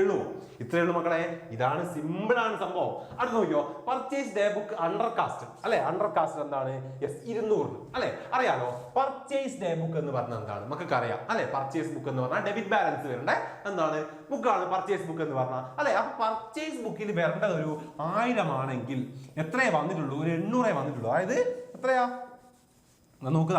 ഇത്രയേ ഉള്ളൂ മക്കളെ. ഇതാണ്, സിമ്പിൾ ആണ് സംഭവം. അടുത്ത് നോക്കിയോ, purchase day book under cast, അല്ലെ? അണ്ടർ കാസ്റ്റ് എന്താണ്, യെസ്, 200, അല്ലെ? അറിയാലോ, പർച്ചേസ് ഡേ ബുക്ക് എന്ന് പറഞ്ഞാൽ എന്താണ്, നമുക്കൊക്കെ അറിയാം, അല്ലെ? പർച്ചേസ് ബുക്ക് എന്ന് പറഞ്ഞാൽ ഡെബിറ്റ് ബാലൻസ് വരേണ്ട എന്താണ്, ബുക്കാണ് പർച്ചേസ് ബുക്ക് എന്ന് പറഞ്ഞാൽ, അല്ലെ? അപ്പൊ പർച്ചേസ് ബുക്കിൽ വരേണ്ട ഒരു 1000 ആണെങ്കിൽ എത്രയേ വന്നിട്ടുള്ളൂ, ഒരു 800 വന്നിട്ടുള്ളൂ. അതായത് എത്രയാ നോക്കുക,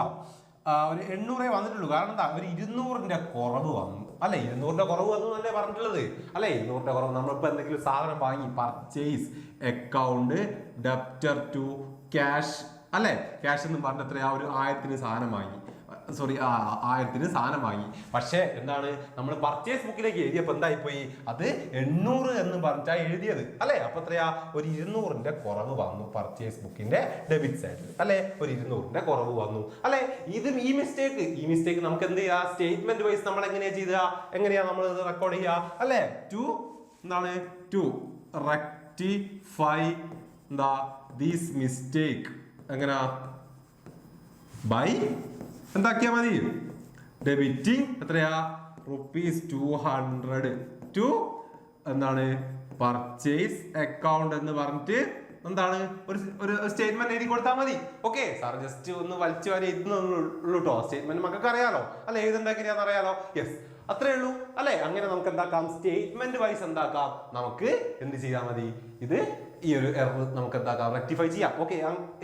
ഒരു 800 വന്നിട്ടുള്ളൂ. കാരണം എന്താ, ഒരു 200ന്റെ കുറവ് വന്നു, അല്ലെ? 200ന്റെ കുറവ് വന്നു എന്നല്ലേ പറഞ്ഞിട്ടുള്ളത്, അല്ലെ? 200ന്റെ കുറവ്, നമ്മളിപ്പോ എന്തെങ്കിലും സാധനം വാങ്ങി, purchase account debtor to cash, അല്ലെ? ക്യാഷ് എന്ന് പറഞ്ഞ എത്രയാ, ഒരു 1000 സാധനം വാങ്ങി, 1000 സാധനം വാങ്ങി. പക്ഷെ എന്താണ്, നമ്മൾ പർച്ചേസ് ബുക്കിലേക്ക് എഴുതിയപ്പോ എന്തായിപ്പോയി, അത് 800 എന്ന് പറഞ്ഞാ എഴുതിയത്, അല്ലെ? അപ്പൊ എത്രയാ, ഒരു 200ന്റെ കുറവ് വന്നു പർച്ചേസ് ബുക്കിന്റെ ഡെബിറ്റ് സൈഡിൽ, അല്ലെ? ഒരു 200ന്റെ കുറവ് വന്നു, അല്ലെ? ഈ മിസ്റ്റേക്ക് നമുക്ക് എന്ത് ചെയ്യാ, സ്റ്റേറ്റ്മെന്റ് വൈസ് നമ്മൾ എങ്ങനെയാ നമ്മൾ റെക്കോർഡ് ചെയ്യുക, അല്ലെ? ടു റെക്ടിഫൈ ദിസ് മിസ്റ്റേക്ക് എങ്ങനാ, ബൈ എന്താക്കിയാ മതി, ഡെബിറ്റിംഗ് എത്രയാ, ₹200 ടു എന്താണ്, പർച്ചേസ് അക്കൗണ്ട് എന്ന് പറഞ്ഞിട്ട് എന്താണ്, ഒരു സ്റ്റേറ്റ്മെന്റ് എഴുതി കൊടുത്താൽ മതി. ഓക്കെ, സാർ ജസ്റ്റ് ഒന്ന് വലിച്ചു വാരി എഴുതുന്നുള്ളൂ കേട്ടോ. സ്റ്റേറ്റ്മെന്റ് മക്കൾക്ക് അറിയാലോ, അല്ലെ? എഴുതുണ്ടാക്കിയാന്ന് അറിയാലോ. യെസ്, അത്രേ ഉള്ളൂ, അല്ലെ? അങ്ങനെ നമുക്ക് എന്താക്കാം, സ്റ്റേറ്റ്മെന്റ് വൈസ് എന്താക്കാം, നമുക്ക് എന്ത് ചെയ്താൽ മതി, ഇത് ഈ ഒരു എറർ നമുക്ക് എന്താക്കാം, റെക്ടിഫൈ ചെയ്യാം. ഓക്കെ,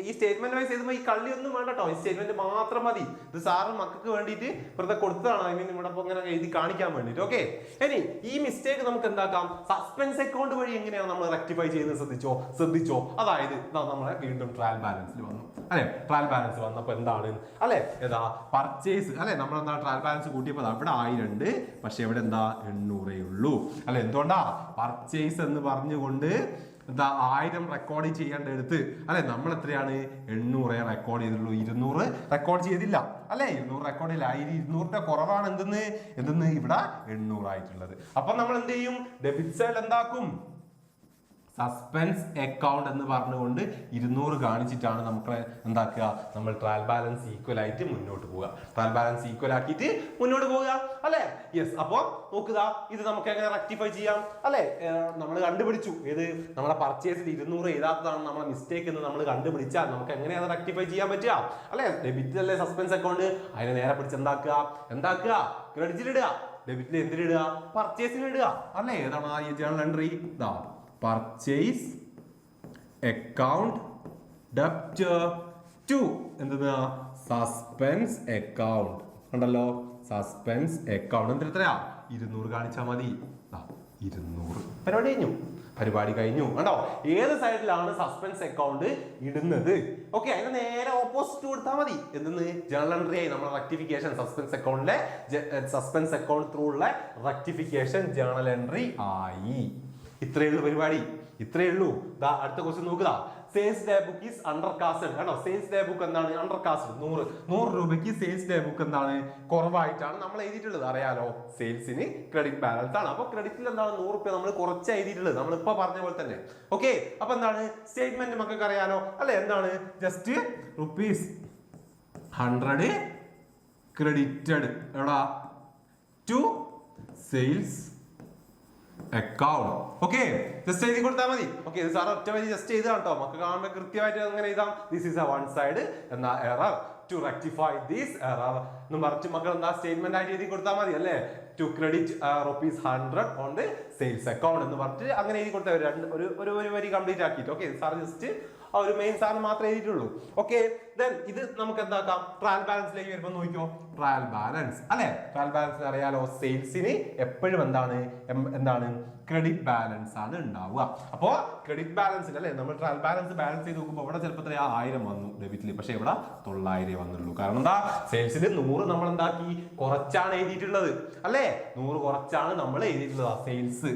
ഈ സ്റ്റേറ്റ്മെന്റ് വൈസ് എഴുതുമ്പോൾ ഈ കള്ളിയൊന്നും വേണ്ട കേട്ടോ, ഈ സ്റ്റേറ്റ്മെന്റ് മാത്രം മതി. ഇത് സാറ് മക്കൾക്ക് വേണ്ടിയിട്ട് വെറുതെ കൊടുത്തതാണ്, ഐ മീൻ ഇവിടെ ഇങ്ങനെ എഴുതി കാണിക്കാൻ വേണ്ടിയിട്ട്. ഓക്കെ, ഇനി ഈ മിസ്റ്റേക്ക് നമുക്ക് എന്താക്കാം, സസ്പെൻസ് അക്കൗണ്ട് വഴി എങ്ങനെയാണ് നമ്മൾ റെക്ടിഫൈ ചെയ്യുന്നത് ശ്രദ്ധിച്ചോ. അതായത് നമ്മളെ വീണ്ടും ട്രയൽ ബാലൻസിൽ വന്നു, അല്ലെ? ട്രയൽ ബാലൻസ് വന്നപ്പോ എന്താണ്, അല്ലെ? പർച്ചേസ്, അല്ലെ? നമ്മളെന്താ ട്രയൽ ബാലൻസ് കൂട്ടിയപ്പോൾ ഇവിടെ 1000 ഉണ്ട്, പക്ഷെ ഇവിടെ എന്താ 800 ഉള്ളൂ, അല്ലെ? എന്തുകൊണ്ടാ, പർച്ചേസ് എന്ന് പറഞ്ഞുകൊണ്ട് 1000 റെക്കോർഡ് ചെയ്യേണ്ട എടുത്ത്, അല്ലെ? നമ്മൾ എത്രയാണ്, 800 റെക്കോർഡ് ചെയ്തിട്ടുള്ളൂ, 200 റെക്കോർഡ് ചെയ്തില്ല, അല്ലെ? 200 റെക്കോർഡ് ചെയ്യില്ല. 200ന്റെ കുറവാണ് എന്തെന്ന് ഇവിടെ 800 ആയിട്ടുള്ളത്. അപ്പൊ നമ്മൾ എന്ത് ചെയ്യും, ഡെബിറ്റ് സൈഡ് എന്താക്കും, സസ്പെൻസ് അക്കൗണ്ട് എന്ന് പറഞ്ഞുകൊണ്ട് 200 കാണിച്ചിട്ടാണ് നമുക്ക് എന്താക്കുക, നമ്മൾ ട്രയൽ ബാലൻസ് ഈക്വൽ ആയിട്ട് മുന്നോട്ട് പോവുക. ട്രയൽ ബാലൻസ് ഈക്വൽ ആക്കിയിട്ട് മുന്നോട്ട് പോവുക അല്ലെ. യെസ്. അപ്പോൾ നോക്കുക, ഇത് നമുക്ക് എങ്ങനെ റെക്ടിഫൈ ചെയ്യാം അല്ലെ. നമ്മൾ കണ്ടുപിടിച്ചു ഏത് നമ്മളെ പർച്ചേസിൽ 200 എഴുതാത്തതാണ് നമ്മളെ മിസ്റ്റേക്ക് എന്ന് നമ്മൾ കണ്ടുപിടിച്ചാൽ നമുക്ക് എങ്ങനെയാണ് റെക്ടിഫൈ ചെയ്യാൻ പറ്റുക അല്ലെ. ഡെബിറ്റ് അല്ലേ സസ്പെൻസ് അക്കൗണ്ട്, അതിനെ നേരെ പിടിച്ച് എന്താക്കുക ക്രെഡിറ്റിൽ ഇടുക. ഡെബിറ്റിൽ എന്തിനിടുക, പർച്ചേസിന് ഇടുക അല്ലെ. ഏതാണ് ഈ journal entry? Purchase account debtor to എന്തെന്നാ സസ്പെൻസ് അക്കൗണ്ട്. കണ്ടല്ലോ, സസ്പെൻസ് അക്കൗണ്ട് എന്തിന് എത്രയാ 200 കാണിച്ചാൽ മതി. 200 പരിപാടി കഴിഞ്ഞു കണ്ടോ. ഏത് സൈഡിലാണ് സസ്പെൻസ് അക്കൗണ്ട് ഇടുന്നത്? ഓക്കെ, അതിന് നേരെ ഓപ്പോസിറ്റ് കൊടുത്താൽ മതി. എന്തെന്ന് ജേണൽ എൻട്രി ആയി നമ്മുടെ റെക്ടിഫിക്കേഷൻ. സസ്പെൻസ് അക്കൗണ്ട് ത്രൂ ഉള്ള റെക്ടിഫിക്കേഷൻ ജേണൽ എൻട്രി ആയി. ഇത്രയേ ഉള്ളൂ പരിപാടി, ഇത്രയേ ഉള്ളൂ. അടുത്ത ക്വസ്റ്റ്യൻ നോക്കുക. Sales day book is undercasted. കേട്ടോ, സെയിൽസ് ഡേ ബുക്ക് എന്താണ് അണ്ടർകാസ്റ്റഡ്? 100 രൂപയ്ക്ക് സെയിൽസ് ഡേ ബുക്ക് എന്താണ് കുറവായിട്ടാണ് നമ്മൾ എഴുതിയിട്ടുള്ളത്. അറിയാലോ, സെയിൽസിന് ക്രെഡിറ്റ് ബാലൻസ് ആണ്. അപ്പൊ ക്രെഡിറ്റിൽ എന്താണ് 100 രൂപ നമ്മൾ കുറച്ച് എഴുതിയിട്ടുള്ളത്, നമ്മൾ ഇപ്പൊ പറഞ്ഞ പോലെ തന്നെ. ഓക്കെ, അപ്പൊ എന്താണ് സ്റ്റേറ്റ്മെന്റ് മക്കൾക്ക് അറിയാലോ അല്ലെ. എന്താണ് ജസ്റ്റ് ₹100 ക്രെഡിറ്റഡ് എവിടാ to sales account. Okay, just എഴുതി കൊടുത്താൽ മതി. ഓക്കെ, ഇത് സാർ ഒറ്റ വരി ജസ്റ്റ് ചെയ്താണ് കേട്ടോ. നമുക്ക് കാണുമ്പോൾ കൃത്യമായിട്ട് അങ്ങനെ എഴുതാം. This is a one side എന്നാ error to rectify this error എന്ന് പറഞ്ഞിട്ട് മക്കൾ എന്താ സ്റ്റേറ്റ്മെന്റ് ആയിട്ട് എഴുതി കൊടുത്താൽ മതി അല്ലേ. To credit ₹100 on the sales account എന്ന് പറഞ്ഞിട്ട് അങ്ങനെ എഴുതി കൊടുത്താൽ ഒരു വരി കംപ്ലീറ്റ് ആക്കിയിട്ട്. ഓക്കെ, സാർ ജസ്റ്റ് ആ ഒരു മെയിൻ സാധനം മാത്രമേ എഴുതിയിട്ടുള്ളൂ. ഓക്കെ, ദെൻ ഇത് നമുക്ക് എന്താക്കാം, ട്രയൽ ബാലൻസിലേക്ക് വരുമ്പോൾ നോക്കിക്കോ. ട്രയൽ ബാലൻസ് അല്ലെ, ട്രയൽ ബാലൻസ് അറിയാലോ, സെയിൽസിന് എപ്പോഴും എന്താണ് ക്രെഡിറ്റ് ബാലൻസ് ആണ് ഉണ്ടാവുക. അപ്പോ ക്രെഡിറ്റ് ബാലൻസിൽ അല്ലെ നമ്മൾ ട്രയൽ ബാലൻസ് ചെയ്ത് നോക്കുമ്പോൾ ഇവിടെ ചിലപ്പോൾ 1000 വന്നു ഡെബിറ്റിൽ, പക്ഷെ ഇവിടെ 900 വന്നുള്ളൂ. കാരണം എന്താ, സെയിൽസിൽ 100 നമ്മൾ എന്താക്കി കുറച്ചാണ് എഴുതിയിട്ടുള്ളത് അല്ലെ. 100 കുറച്ചാണ് നമ്മൾ എഴുതിയിട്ടുള്ളത്. സെയിൽസ്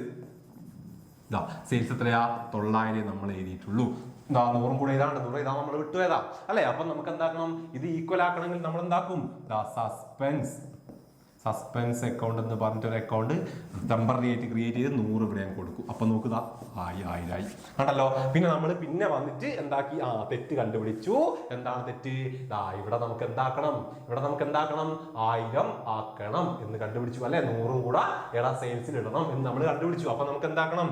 എത്രയാ 900 നമ്മൾ എഴുതിയിട്ടുള്ളൂ. 100 കൂടെ ഇതാണ് 100 ഇതാ നമ്മൾ വിട്ടുപോയതാ അല്ലെ. അപ്പൊ നമുക്ക് എന്താക്കണം, ഇത് ഈക്വൽ ആക്കണമെങ്കിൽ നമ്മൾ എന്താക്കും, സസ്പെൻസ് അക്കൗണ്ട് എന്ന് പറഞ്ഞിട്ട് ഒരു അക്കൗണ്ട് ടെമ്പററി ആയിട്ട് ക്രിയേറ്റ് ചെയ്ത് 100 ഇവിടെ ഞാൻ കൊടുക്കും. അപ്പൊ നോക്കുക 1000 കണ്ടല്ലോ. പിന്നെ നമ്മൾ വന്നിട്ട് എന്താക്കി, തെറ്റ് കണ്ടുപിടിച്ചു. എന്താണ് തെറ്റ്? ഇവിടെ നമുക്ക് എന്താക്കണം 1000 ആക്കണം എന്ന് കണ്ടുപിടിച്ചു അല്ലെ. 100 കൂടെ സെയിൽസിൽ ഇടണം എന്ന് നമ്മൾ കണ്ടുപിടിച്ചു. അപ്പൊ നമുക്ക് എന്താക്കണം,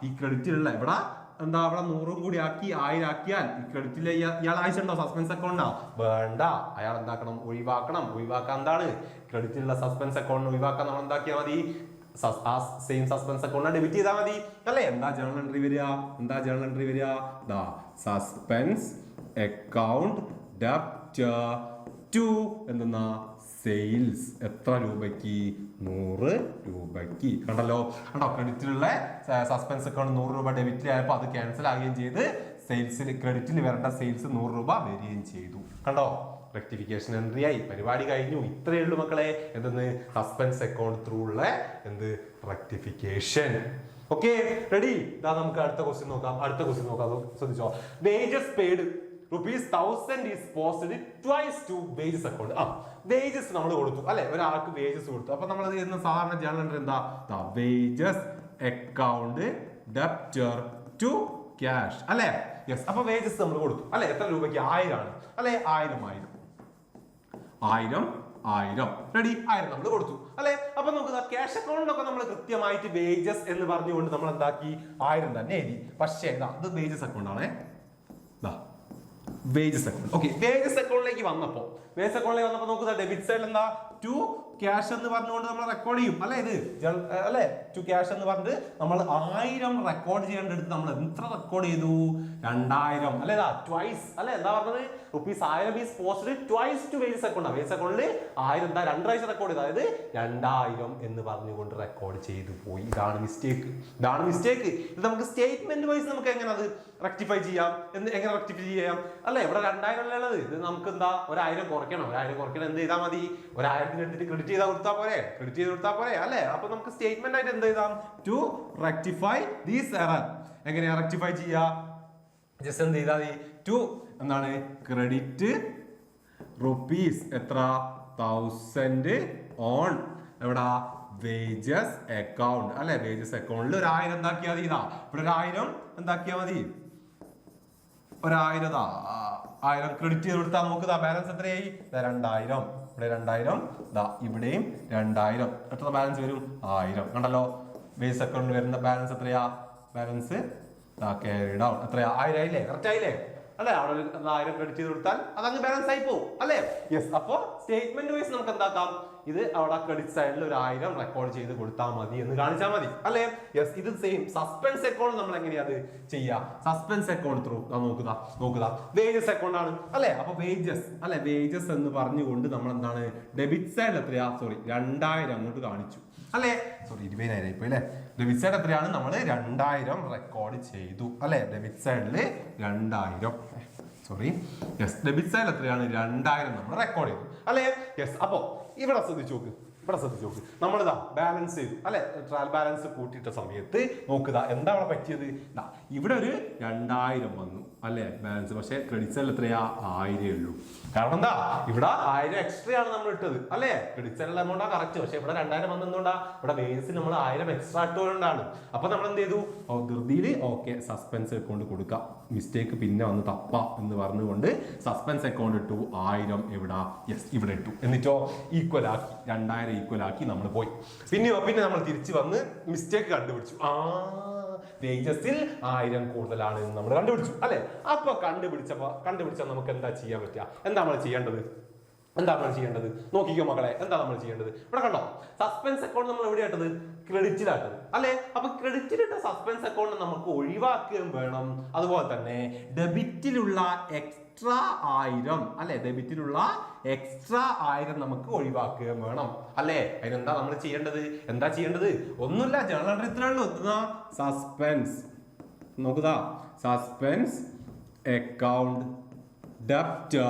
ഈ ക്രെഡിറ്റിലുള്ള ഇവിടെ എന്താ അവിടെ 100 കൂടി ആക്കി 1000 ആക്കിയാൽ ഈ ക്രെഡിറ്റിൽ ഇയാൾ ആവശ്യമുണ്ടോ സസ്പെൻസ് അക്കൗണ്ടാ? വേണ്ട. അയാൾ എന്താക്കണം, ഒഴിവാക്കാൻ. എന്താണ് ക്രെഡിറ്റിലുള്ള സസ്പെൻസ് അക്കൗണ്ട് ഒഴിവാക്കാൻ നമ്മൾ എന്താക്കിയാൽ മതി, സെയിം സസ്പെൻസ് അക്കൗണ്ട് ഡെബിറ്റ് ചെയ്താൽ മതി അല്ലെ. എന്താ ജേണൽ എൻട്രി വരിക? സസ്പെൻസ് അക്കൗണ്ട് ഡെപ്റ്റർ ടു എന്തെന്നാ സെയിൽസ്. എത്ര രൂപയ്ക്ക്? 100 രൂപയ്ക്ക്. കണ്ടല്ലോ, ക്രെഡിറ്റിലുള്ള സസ്പെൻസ് അക്കൗണ്ട് 100 രൂപ ഡെബിറ്റിലായപ്പോൾ അത് ക്യാൻസൽ ആവുകയും ചെയ്ത് ക്രെഡിറ്റിൽ വരേണ്ട സെയിൽസ് 100 രൂപ വരികയും ചെയ്തു. കണ്ടോ, റെക്ടിഫിക്കേഷൻ എൻട്രി ആയി. പരിപാടി കഴിഞ്ഞു. ഇത്രയേ ഉള്ളൂ മക്കളെ. എന്തെന്ന് സസ്പെൻസ് അക്കൗണ്ട് ത്രൂ ഉള്ള റെക്ടിഫിക്കേഷൻ. Okay, ready. നമുക്ക് അടുത്ത ക്വസ്റ്റ്യൻ നോക്കാം. ശ്രദ്ധിച്ചോ. Wages paid ₹1000 is posted twice to wages account. Wages നമ്മൾ കൊടുത്തു അല്ലെ, ഒരാൾക്ക് വേജസ് കൊടുത്തു. അപ്പൊ നമ്മൾ സാധാരണ ജേണൽ എൻട്രി എന്താ, wages account debtor to cash അല്ലെ. യെസ്. അപ്പൊ വേജസ് നമ്മൾ കൊടുത്തു അല്ലെ. എത്ര രൂപയ്ക്ക്? 1000 ആണ് അല്ലെ. 1000 റെഡി. 1000 നമ്മൾ കൊടുത്തു അല്ലെ. അപ്പൊ നമുക്ക് ക്യാഷ് അക്കൗണ്ടിലൊക്കെ നമ്മൾ കൃത്യമായിട്ട് വേജസ് എന്ന് പറഞ്ഞുകൊണ്ട് നമ്മൾ എന്താക്കി 1000 തന്നെ എഴുതി. പക്ഷേ ഇത് വേജസ് അക്കൗണ്ട് ആണേ. Wages account. ഓക്കെ, വേജസ് അക്കൗണ്ടിലേക്ക് വന്നപ്പോ നോക്കുക, ഡെബിറ്റ് സൈഡിൽ എന്താ ടു ക്യാഷ് എന്ന് പറഞ്ഞുകൊണ്ട് നമ്മൾ റെക്കോർഡ് ചെയ്യും അല്ലെ. ഇത് അല്ലെ ടു ക്യാഷ് എന്ന് പറഞ്ഞിട്ട് നമ്മൾ 1000 റെക്കോർഡ് ചെയ്യേണ്ടടുത്ത് നമ്മൾ എത്ര റെക്കോർഡ് ചെയ്തു? 2000 അല്ലെ. ട്വൈസ് അല്ലെ. എന്താ പറഞ്ഞത്, ₹1000 is posted twice to wages account. Wages അക്കൗണ്ടിൽ 1000 എന്താ 2 പ്രാവശ്യം റെക്കോർഡ് ചെയ്തു. അതായത് 2000 എന്ന് പറഞ്ഞുകൊണ്ട് റെക്കോർഡ് ചെയ്തു പോയി. ഇതാണ് മിസ്റ്റേക്ക്. ഇത് നമുക്ക് സ്റ്റേറ്റ്മെന്റ് വൈസ് നമുക്ക് എങ്ങനെ അത് റെക്ടിഫൈ ചെയ്യാം അല്ലെ. ഇവിടെ 2000 ഉള്ളത്, ഇത് നമുക്ക് എന്താ 1000 കുറയ്ക്കണം. എന്ത് ചെയ്താൽ മതി, 1000 എടുത്തിട്ട് ക്രെഡിറ്റ് ചെയ്ത് കൊടുത്താൽ പോരെ അല്ലെ. അപ്പൊ നമുക്ക് സ്റ്റേറ്റ്മെന്റ് ആയിട്ട് എന്ത് ചെയ്താം, ടു റെക്ടിഫൈ ദീസ് എറർ. എങ്ങനെയാ റെക്ടിഫൈ ചെയ്യാ? ജസ്റ്റ് എന്ത് ചെയ്താൽ മതി, ടു എന്താണ് ക്രെഡിറ്റ് ₹1000 ഓൺ എവിടാ വേജസ് അക്കൗണ്ട് അല്ലെ, വേജസ് അക്കൗണ്ടിൽ 1000 എന്താക്കിയാൽ മതി, ഇതാ ഇവിടെ 1000 എന്താക്കിയാൽ മതി, 1000 ക്രെഡിറ്റ് ചെയ്ത് കൊടുത്താൽ നമുക്ക് ബാലൻസ് എത്രയായി, 2000, ഇവിടെ 2000, ഇവിടെയും 2000, എത്ര ബാലൻസ് വരും, 1000. കണ്ടല്ലോ ബേസ് അക്കൗണ്ടിൽ വരുന്ന ബാലൻസ് എത്രയാ, ബാലൻസ് ക്യാരിഡ് ഔട്ട് എത്രയാ, 1000 ആയില്ലേ, കറക്റ്റ് ആയില്ലേ അല്ലെ, അവിടെ 1000 ക്രെഡിറ്റ് ചെയ്ത് കൊടുത്താൽ അതങ്ങ് ബാലൻസ് ആയി പോകും അല്ലെ. യെസ്, അപ്പൊ സ്റ്റേറ്റ്മെന്റ് വൈസ് നമുക്ക് എന്താക്കാം, ഇത് അവിടെ ക്രെഡിറ്റ് സൈഡിൽ 1000 റെക്കോർഡ് ചെയ്ത് കൊടുത്താൽ മതി എന്ന് കാണിച്ചാൽ മതി അല്ലെ. യെസ്, ഇത് സെയിം സസ്പെൻസ് അക്കൗണ്ട് നമ്മൾ എങ്ങനെയാ അത് ചെയ്യാ, സസ്പെൻസ് അക്കൗണ്ട് ത്രൂ നോക്കുക വേജസ് അക്കൗണ്ട് ആണ് അല്ലെ. അപ്പൊ വേജസ് അല്ലെ, വേജസ് എന്ന് പറഞ്ഞുകൊണ്ട് നമ്മൾ എന്താണ് ഡെബിറ്റ് സൈഡിൽ എത്രയാ, 2000 അങ്ങോട്ട് കാണിച്ചു അല്ലെ, 20,000 ഇപ്പൊ അല്ലെ. ഡെബിറ്റ് സൈഡ് എത്രയാണ്, നമ്മൾ 2000 റെക്കോർഡ് ചെയ്തു അല്ലെ, ഡെബിറ്റ് സൈഡില് 2000, യെസ് ഡെബിറ്റ് സൈഡ് എത്രയാണ്, 2000 നമ്മൾ റെക്കോർഡ് ചെയ്തു അല്ലെ. യെസ്, അപ്പോ ഇവിടെ ശ്രദ്ധിച്ചു നോക്ക്, നമ്മളിതാ ബാലൻസ് ചെയ്തു അല്ലെ, ട്രയൽ ബാലൻസ് കൂട്ടിയിട്ട സമയത്ത് നോക്കുക എന്താ അവിടെ പറ്റിയത്, ഇവിടെ ഒരു 2000 വന്നു അല്ലെ ബാലൻസ്, പക്ഷെ ക്രെഡിറ്റ് സൈഡിൽ എത്രയാ, 1000 ഉള്ളൂ. കാരണം എന്താ, ഇവിടെ 1000 എക്സ്ട്രാ ആണ് നമ്മൾ ഇട്ടത് അല്ലെ, ക്രെഡിറ്റ് സൈഡിൽ എമൗണ്ടാ കറക്റ്റ്, പക്ഷെ ഇവിടെ 2000 വന്നതുകൊണ്ടാ, ഇവിടെ വേജസിൽ നമ്മൾ 1000 എക്സ്ട്രാ ഇട്ടുകൊണ്ടാണ്. അപ്പൊ നമ്മൾ എന്ത് ചെയ്തു, ധൃതിയില് ഓക്കെ സസ്പെൻസ് അക്കൗണ്ട് കൊടുക്കാം, മിസ്റ്റേക്ക് പിന്നെ വന്ന് തപ്പ എന്ന് പറഞ്ഞുകൊണ്ട് സസ്പെൻസ് അക്കൗണ്ട് ഇട്ടു, 1000 എവിടാ, യെസ് ഇവിടെ ഇട്ടു, എന്നിട്ടോ ഈക്വൽ ആക്കി, 2000 ഈക്വൽ ആക്കി നമ്മൾ പോയി. പിന്നെ നമ്മൾ തിരിച്ചു വന്ന് മിസ്റ്റേക്ക് കണ്ടുപിടിച്ചു, വേജസിൽ 1000 കൂടുതലാണ് എന്ന് നമ്മൾ കണ്ടുപിടിച്ചു അല്ലെ. അപ്പൊ കണ്ടുപിടിച്ചാൽ നമുക്ക് എന്താ ചെയ്യാൻ പറ്റുക, എന്താ നമ്മൾ ചെയ്യേണ്ടത് നോക്കിക്കോ മക്കളെ, എന്താ നമ്മൾ ചെയ്യേണ്ടത്, ഇവിടെ കണ്ടോ സസ്പെൻസ് അക്കൗണ്ട് നമ്മൾ എവിടെയാട്ടത്, ക്രെഡിറ്റിലാട്ടത് അല്ലെ. അപ്പൊ ക്രെഡിറ്റിലിട്ട സസ്പെൻസ് അക്കൗണ്ട് നമുക്ക് ഒഴിവാക്കുകയും വേണം, അതുപോലെ തന്നെ ഡെബിറ്റിലുള്ള എക്സ്ട്രാ 1000 അല്ലെ, ഡെബിറ്റിലുള്ള എക്സ്ട്രാ 1000 നമുക്ക് ഒഴിവാക്കുകയും വേണം അല്ലെ. അതിനെന്താ നമ്മൾ ചെയ്യേണ്ടത്, ഒന്നുമില്ല, ജേർണൽ എൻട്രി ഇത്രേ ഉള്ളൂ, സസ്പെൻസ് നോക്കുക, സസ്പെൻസ് അക്കൗണ്ട് ഡെബ്റ്റർ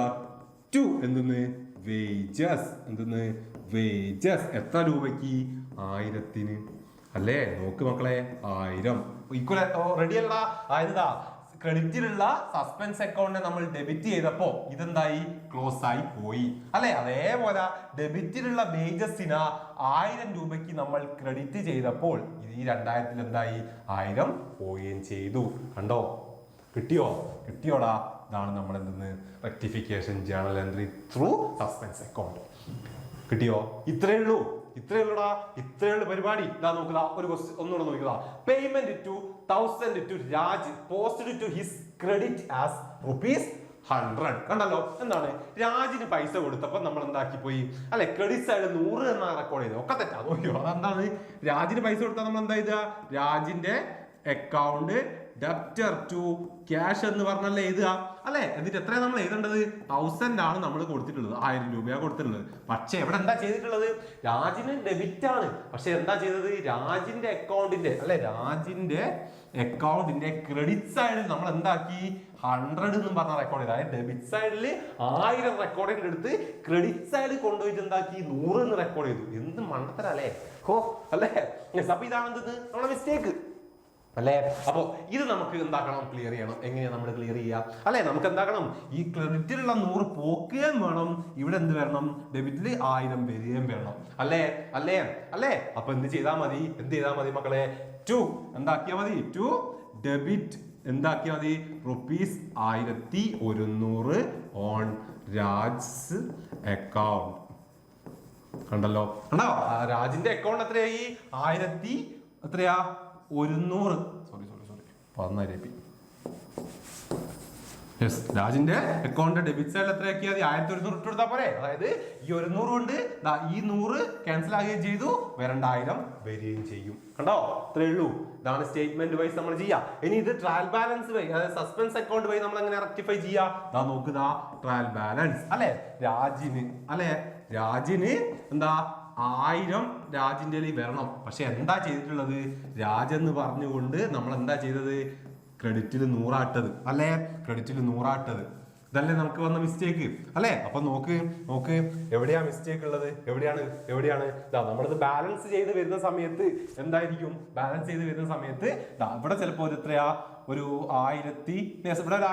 ടു എന്തെന്ന് വേജസ് എത്ര രൂപയ്ക്ക്, 1000 അല്ലേ. നോക്ക് മക്കളെ, 1000 ഈക്വൽ റെഡി അല്ല, ആയതാ ക്രെഡിറ്റിലുള്ള സസ്പെൻസ് അക്കൗണ്ടിനെ നമ്മൾ ഡെബിറ്റ് ചെയ്തപ്പോ ഇതെന്തായി, ക്ലോസ് ആയി പോയി അല്ലെ. അതേപോലെ ഡെബിറ്റിലുള്ള വേജസിന് 1000 രൂപയ്ക്ക് നമ്മൾ ക്രെഡിറ്റ് ചെയ്തപ്പോൾ ഇത് ഈ 2000 എന്തായി, 1000 പോവുകയും ചെയ്തു. കണ്ടോ, കിട്ടിയോടാ, ഇതാണ് നമ്മൾ എന്തെന്ന് rectification journal entry through suspense account. കിട്ടിയോ, ഇത്രേ ഉള്ളൂ പരിപാടി. ഇതാ നോക്കുക, ഒരു ക്വസ്റ്റ്യൻ ഒന്നുകൂടെ നോക്കുക, payment to 1000 to Raj posted to his credit as ₹100. കണ്ടല്ലോ, എന്താണ് രാജിന് പൈസ കൊടുത്തപ്പോ നമ്മൾ എന്താക്കി പോയി അല്ലെ, ക്രെഡിറ്റ് സൈഡ് 100 എന്ന റെക്കോർഡ് ചെയ്ത്, ഒക്കെ തെറ്റാ നോക്കിയോ. അതെന്താണ്, രാജിന് പൈസ കൊടുത്താൽ നമ്മൾ എന്താ ചെയ്ത, രാജിന്റെ അക്കൗണ്ട് ഡെബ്റ്റർ ടു ക്യാഷ് എന്ന് പറഞ്ഞല്ലേ എഴുതുക അല്ലെ. എന്നിട്ട് എത്രയാണ് നമ്മൾ എഴുതേണ്ടത്, 1000 ആണ് നമ്മൾ കൊടുത്തിട്ടുള്ളത്, 1000 രൂപയാണ് കൊടുത്തിട്ടുള്ളത്. പക്ഷെ ഇവിടെ എന്താ ചെയ്തിട്ടുള്ളത്, രാജിന് ഡെബിറ്റ് ആണ്, പക്ഷെ എന്താ ചെയ്തത്, രാജിന്റെ അക്കൗണ്ടിന്റെ ക്രെഡിറ്റ് സൈഡിൽ നമ്മൾ എന്താക്കി, 100 എന്ന് പറഞ്ഞ റെക്കോർഡ് ചെയ്ത്, അതായത് ഡെബിറ്റ് സൈഡിൽ 1000 റെക്കോർഡിന്റെ എടുത്ത് ക്രെഡിറ്റ് സൈഡിൽ കൊണ്ടുപോയിട്ട് എന്താക്കി, 100 എന്ന് റെക്കോർഡ് ചെയ്തു. എന്ത് മണ്ടത്തരം അല്ലേ, അല്ലേ. അപ്പൊ ഇതാണ് നമ്മുടെ മിസ്റ്റേക്ക് അല്ലെ. അപ്പൊ ഇത് നമുക്ക് എന്താക്കണം, ക്ലിയർ ചെയ്യണം. എങ്ങനെയാ നമ്മൾ ക്ലിയർ ചെയ്യുക അല്ലെ, നമുക്ക് എന്താക്കണം, ഈ ക്രെഡിറ്റിലുള്ള 100 പോക്കുകയും വേണം, ഇവിടെ എന്ത് വരണം, ഡെബിറ്റിൽ 1000 വരികയും വേണം അല്ലേ. അപ്പൊ എന്ത് ചെയ്താൽ മതി മക്കളെ, ടു എന്താക്കിയാൽ മതി, ടു ഡെബിറ്റ് എന്താക്കിയാൽ മതി, ₹1100 ഓൺ രാജ് അക്കൗണ്ട്. കണ്ടോ, രാജിന്റെ അക്കൗണ്ട് എത്രയായി, 1100 രാജിന്റെ അക്കൗണ്ട് ഡെബിറ്റ് സൈഡിൽ എത്രയാക്കിയാൽ 1100 ഇട്ട് കൊടുത്താൽ പോരെ. അതായത് ഈ 100 കൊണ്ട് ഈ 100 ക്യാൻസൽ ആകുകയും ചെയ്തു, 2000 വരികയും ചെയ്യും. കണ്ടോ, ഇത്രേ ഉള്ളൂ. ഇതാണ് സ്റ്റേറ്റ്മെന്റ് വൈസ് നമ്മൾ ചെയ്യാം. ഇനി ഇത് ട്രയൽ ബാലൻസ് വഴി, അതായത് സസ്പെൻസ് അക്കൗണ്ട് വഴി നമ്മൾ എങ്ങനെ റെക്ടിഫൈ ചെയ്യാം, നോക്കുക, ട്രയൽ ബാലൻസ് അല്ലെ, രാജിന് എന്താ 1000 രാജിന്റെ വരണം. പക്ഷെ എന്താ ചെയ്തിട്ടുള്ളത്, രാജെന്ന് പറഞ്ഞുകൊണ്ട് നമ്മൾ എന്താ ചെയ്തത്, ക്രെഡിറ്റിൽ 100 ആട്ടത് അല്ലെ, ഇതല്ലേ നമുക്ക് വന്ന മിസ്റ്റേക്ക് അല്ലെ. അപ്പൊ നോക്ക് എവിടെയാ മിസ്റ്റേക്ക് ഉള്ളത്, എവിടെയാണ് നമ്മളിത് ബാലൻസ് ചെയ്ത് വരുന്ന സമയത്ത് എന്തായിരിക്കും, ഇവിടെ ചിലപ്പോ എത്രയാ, ഒരു 1000, ഇവിടെ ഒരു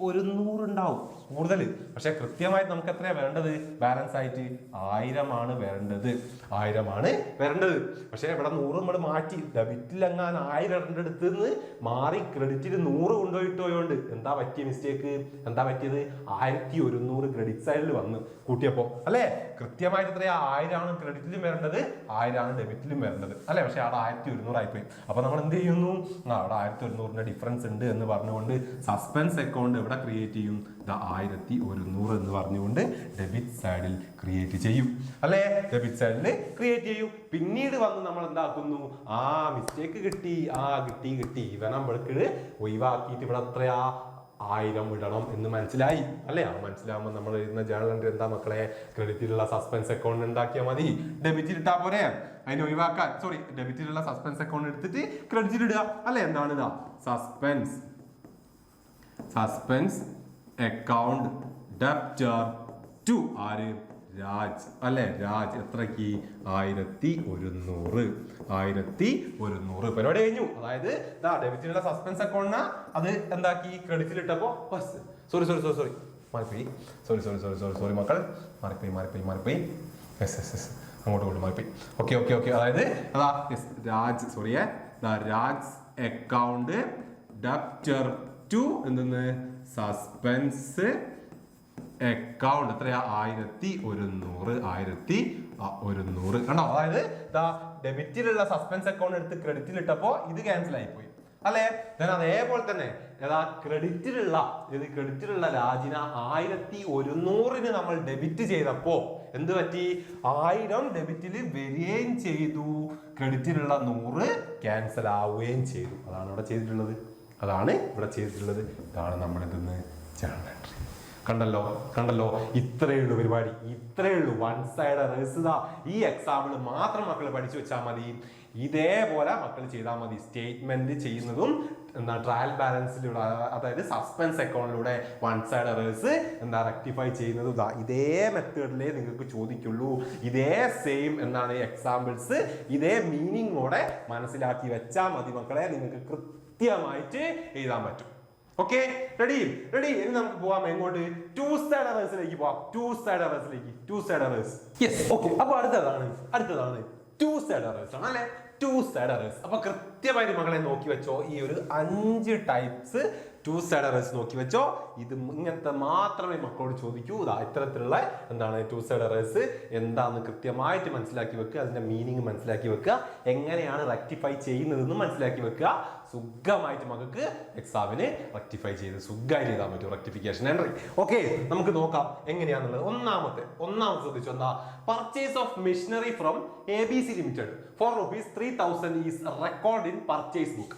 1100 ഉണ്ടാവും കൂടുതൽ. പക്ഷെ കൃത്യമായിട്ട് നമുക്ക് എത്രയാണ് വേണ്ടത്? ബാലൻസ് ആയിട്ട് 1000 ആണ് വേണ്ടത്, 1000 ആണ് വരേണ്ടത്. പക്ഷെ ഇവിടെ 100 നമ്മൾ മാറ്റി, ഡെബിറ്റിൽ എങ്ങാൻ 1000 അടുത്ത് നിന്ന് മാറി ക്രെഡിറ്റിൽ 100 കൊണ്ടുപോയിട്ടോയോണ്ട് എന്താ പറ്റിയ മിസ്റ്റേക്ക്? എന്താ പറ്റിയത്? 1100 ക്രെഡിറ്റ് സൈഡിൽ വന്ന് കൂട്ടിയപ്പോ അല്ലെ. കൃത്യമായിട്ട് എത്രയാ? 1000 ആണ് ക്രെഡിറ്റിലും വരേണ്ടത്, 1000 ആണ് ഡെബിറ്റിലും വരേണ്ടത് അല്ലെ. പക്ഷെ അവിടെ 1100 ആയിപ്പോയി. അപ്പൊ നമ്മൾ എന്ത് ചെയ്യുന്നു? അവിടെ 1100 ഡിഫറൻസ് ഉണ്ട് എന്ന് പറഞ്ഞുകൊണ്ട് സസ്പെൻസ് അക്കൗണ്ട് ഇവിടെ ക്രിയേറ്റ് ചെയ്യും. 1100 എന്ന് പറഞ്ഞുകൊണ്ട് ഡെബിറ്റ് സൈഡിൽ ക്രിയേറ്റ് ചെയ്യും അല്ലെ. ഡെബിറ്റ് സൈഡിൽ ക്രിയേറ്റ് ചെയ്യും. പിന്നീട് വന്ന് നമ്മൾ എന്താക്കുന്നു? മിസ്റ്റേക്ക് കിട്ടി, കിട്ടി ഇവ നമ്മൾക്ക് ഒഴിവാക്കിയിട്ട് ഇവിടെ എത്രയാ? 1000 ഇടണം എന്ന് മനസ്സിലായി അല്ലെ. മനസ്സിലാവുമ്പോൾ നമ്മൾ എഴുതുന്ന ജേണൽ എൻട്രി എന്താ മക്കളെ? ക്രെഡിറ്റിലുള്ള സസ്പെൻസ് അക്കൗണ്ട് ഉണ്ടാക്കിയാൽ മതി. ഡെബിറ്റിൽ ഇട്ടാ പോരെ, അതിനെ ഒഴിവാക്കാൻ. സോറി, ഡെബിറ്റിലുള്ള സസ്പെൻസ് അക്കൗണ്ട് എടുത്തിട്ട് ക്രെഡിറ്റിൽ ഇടുക അല്ലെ. എന്താണ് ഇതാ? സസ്പെൻസ് അക്കൗണ്ട് ഡെബ്റ്റർ ടു ആര്? രാജ് അല്ലെ. രാജ് എത്രക്ക്? 1100. പരിപാടി കഴിഞ്ഞു. അതായത് ഡെബിറ്റിലുള്ള സസ്പെൻസ് അക്കൗണ്ടിന് അത് എന്താക്കി? ക്രെഡിറ്റിൽ ഇട്ടപ്പോ സോറി മാറിപ്പോയി. സോറി മക്കൾ, മാറിപ്പോയി. അങ്ങോട്ട് മാറിപ്പോയി. ഓക്കെ. അതായത് രാജ് രാജ് അക്കൗണ്ട് ഡെബ്റ്റർ ടു എന്തെന്ന്? സസ്പെൻസ് അക്കൗണ്ട് എത്രയാ? 1100 കണ്ടോ. അതായത് ഡെബിറ്റിലുള്ള സസ്പെൻസ് അക്കൗണ്ട് എടുത്ത് ക്രെഡിറ്റിൽ ഇട്ടപ്പോ ഇത് ക്യാൻസൽ ആയിപ്പോയി അല്ലെ. അതേപോലെ തന്നെ ക്രെഡിറ്റിലുള്ള രാജിന 1100 നമ്മൾ ഡെബിറ്റ് ചെയ്തപ്പോ എന്ത് പറ്റി? 1000 ഡെബിറ്റിൽ വരികയും ചെയ്തു, ക്രെഡിറ്റിലുള്ള 100 ക്യാൻസൽ ആവുകയും ചെയ്തു. അതാണ് ഇവിടെ ചെയ്തിട്ടുള്ളത്. ഇതാണ് നമ്മളിതെന്ന് ജേണൽ എൻട്രി. കണ്ടല്ലോ ഇത്രയേ ഉള്ളൂ പരിപാടി, ഇത്രയേ ഉള്ളൂ. One side errors. ഈ എക്സാമ്പിൾ മാത്രം മക്കൾ പഠിച്ചു വെച്ചാൽ മതി. ഇതേപോലെ മക്കൾ ചെയ്താൽ മതി. സ്റ്റേറ്റ്മെന്റ് ചെയ്യുന്നതും ട്രയൽ ബാലൻസിലൂടെ, അതായത് സസ്പെൻസ് അക്കൗണ്ടിലൂടെ വൺ സൈഡ് എറേഴ്സ് റെക്ടിഫൈ ചെയ്യുന്നതും ഇതേ മെത്തേഡിലേ നിങ്ങൾക്ക് ചോദിക്കുള്ളൂ. ഇതേ സെയിം എക്സാമ്പിൾസ് ഇതേ മീനിങ്ങോടെ മനസ്സിലാക്കി വെച്ചാൽ മതി മക്കളെ. നിങ്ങൾക്ക് കൃത്യമായിട്ട് എഴുതാൻ പറ്റും. Okay, ready. ഇനി നമുക്ക് പോവാം എങ്ങോട്ട്? ടു സൈഡ് എറേഴ്സിലേക്ക് പോവാം. Two side errors. Yes, okay. അപ്പൊ അടുത്തതാണ് ടു സൈഡ് എറേഴ്സ് ആണ് അല്ലെ. Two side errors. അപ്പൊ കൃത്യമായിട്ട് മക്കളെ നോക്കി വെച്ചോ. ഈ ഒരു 5 ടൈപ്സ് ടു സൈഡ് എറേഴ്സ് നോക്കി വെച്ചോ. ഇത് ഇങ്ങനത്തെ മാത്രമേ മക്കളോട് ചോദിക്കൂ. ഇത്തരത്തിലുള്ള ടു സൈഡ് എറേഴ്സ് എന്താന്ന് കൃത്യമായിട്ട് മനസ്സിലാക്കി വെക്കുക. അതിന്റെ മീനിങ് മനസ്സിലാക്കി വെക്കുക. എങ്ങനെയാണ് റെക്ടിഫൈ ചെയ്യുന്നതെന്ന് മനസ്സിലാക്കി വെക്കുക. സുഖമായിട്ട് മക്കൾക്ക് എക്സാമിന് റെക്ടിഫൈ ചെയ്ത് സുഖമായിട്ട് ചെയ്താൽ പറ്റും റെക്ടിഫിക്കേഷൻ എൻട്രി. ഓക്കെ, നമുക്ക് നോക്കാം എങ്ങനെയാന്നുള്ളത്. ഒന്നാമത്തെ ശ്രദ്ധിച്ചു. എന്താ? Purchase of machinery from ABC limited for ₹3,000 is record in purchase book.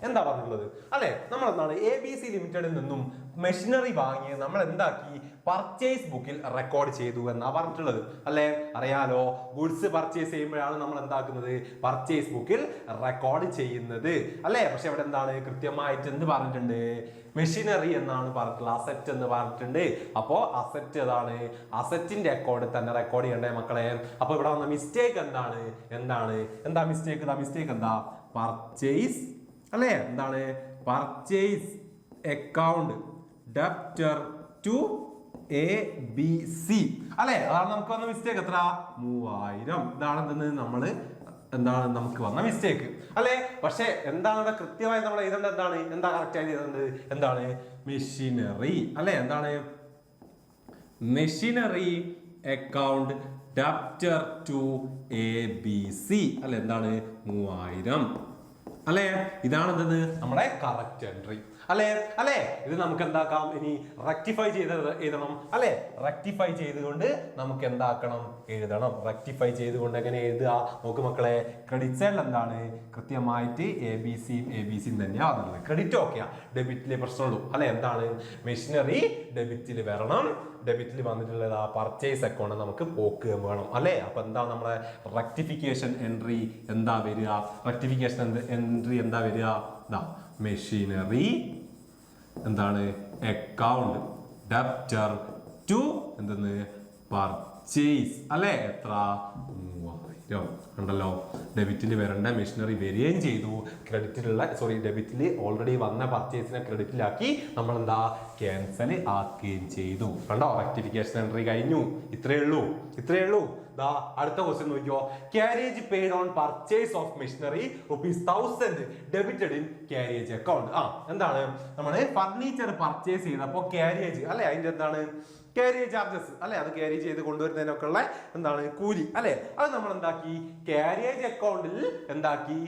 എന്താ പറഞ്ഞിട്ടുള്ളത് അല്ലെ. നമ്മൾ എന്താണ് ABC ലിമിറ്റഡിൽ നിന്നും മെഷീനറി വാങ്ങി നമ്മൾ എന്താക്കി? പർച്ചേസ് ബുക്കിൽ റെക്കോർഡ് ചെയ്തു എന്നാ പറഞ്ഞിട്ടുള്ളത് അല്ലെ. അറിയാലോ, ഗുഡ്സ് പർച്ചേസ് ചെയ്യുമ്പോഴാണ് നമ്മൾ എന്താക്കുന്നത്? പർച്ചേസ് ബുക്കിൽ റെക്കോർഡ് ചെയ്യുന്നത് അല്ലെ. പക്ഷെ അവിടെ എന്താണ് കൃത്യമായിട്ട് എന്ത് പറഞ്ഞിട്ടുണ്ട്? മെഷീനറി എന്നാണ് പറഞ്ഞിട്ടുള്ളത്, അസറ്റ് എന്ന് പറഞ്ഞിട്ടുണ്ട്. അപ്പോ അസറ്റ് ഏതാണ്? അസറ്റിന്റെ അക്കൗണ്ടിൽ തന്നെ റെക്കോർഡ് ചെയ്യണ്ടേ മക്കളെ. അപ്പൊ ഇവിടെ വന്ന മിസ്റ്റേക്ക് എന്താ മിസ്റ്റേക്ക് എന്താ? പർച്ചേസ് അല്ലെ. എന്താണ്? പർച്ചേസ് അക്കൗണ്ട് ഡെബ്റ്റർ ടു ABC അല്ലെ. അതാണ് നമുക്ക് വന്ന മിസ്റ്റേക്ക്. എത്ര? 3000. ഇതാണ് നമുക്ക് വന്ന മിസ്റ്റേക്ക് അല്ലെ. പക്ഷെ എന്താണ് ഇവിടെ കൃത്യമായി നമ്മൾ എഴുതേണ്ടത്? എന്താ കറക്റ്റ് ആയിട്ട് എഴുതേണ്ടത്? മെഷീനറി അല്ലെ. മെഷീനറി അക്കൗണ്ട് ഡെബ്റ്റർ ടു ABC അല്ലെ. 3000 അല്ലെ. ഇതാണ് നമ്മുടെ കറക്റ്റ് എൻട്രി അല്ലെ. ഇത് നമുക്ക് എന്താക്കാം? ഇനി റെക്ടിഫൈ ചെയ്ത് എഴുതണം അല്ലെ. റെക്ടിഫൈ ചെയ്തുകൊണ്ട് നമുക്ക് എന്താക്കണം? എഴുതണം. റെക്ടിഫൈ ചെയ്തുകൊണ്ട് എങ്ങനെ എഴുതുക? നോക്ക് മക്കളെ. ക്രെഡിറ്റ് സൈഡിൽ എന്താണ്? കൃത്യമായിട്ട് ABC തന്നെയാണ് വന്നത്. ക്രെഡിറ്റ് ഓക്കെയാ, ഡെബിറ്റിലെ പ്രശ്നമുള്ളൂ അല്ലെ. എന്താണ്? മെഷീനറി ഡെബിറ്റിൽ വരണം. ഡെബിറ്റിൽ വന്നിട്ടുള്ളത് പർച്ചേസ് അക്കൗണ്ട് നമുക്ക് പോക്ക് വേണം അല്ലെ. അപ്പൊ എന്താ നമ്മുടെ റെക്ടിഫിക്കേഷൻ എൻട്രി എന്താ വരിക? മെഷീനറി അക്കൗണ്ട് ഡെബ്റ്റർ ടു പർച്ചേസ് അല്ലെ. എത്ര? 3000. ഉണ്ടല്ലോ, ഡെബിറ്റിൽ വരേണ്ട മെഷീനറി വരികയും ചെയ്തു. ഡെബിറ്റിൽ ഓൾറെഡി വന്ന പർച്ചേസിനെ ക്രെഡിറ്റിലാക്കി നമ്മൾ എന്താ ക്യാൻസൽ ആക്കുകയും ചെയ്തു. കണ്ടോ, റെക്ടിഫിക്കേഷൻ എൻട്രി കഴിഞ്ഞു. ഇത്രയേ ഉള്ളൂ. അടുത്ത ക്വസ്റ്റ്യൻ നോക്കിയോ. Carriage paid on purchase of machinery ₹1000 debited in carriage account. എന്താണ്, നമ്മള് ഫർണിച്ചർ പർച്ചേസ് ചെയ്തപ്പോ ക്യാരേജ് അല്ലെ, അതിന്റെ എന്താണ് ക്യാരേജ് ചാർജസ് അല്ലെ, അത് ക്യാരി ചെയ്ത് കൊണ്ടുവരുന്നതിനൊക്കെ ഉള്ള എന്താണ് കൂലി അല്ലെ, അത് നമ്മൾ എന്താക്കി ക്യാരേജ് അക്കൗണ്ടിൽ എന്താക്കി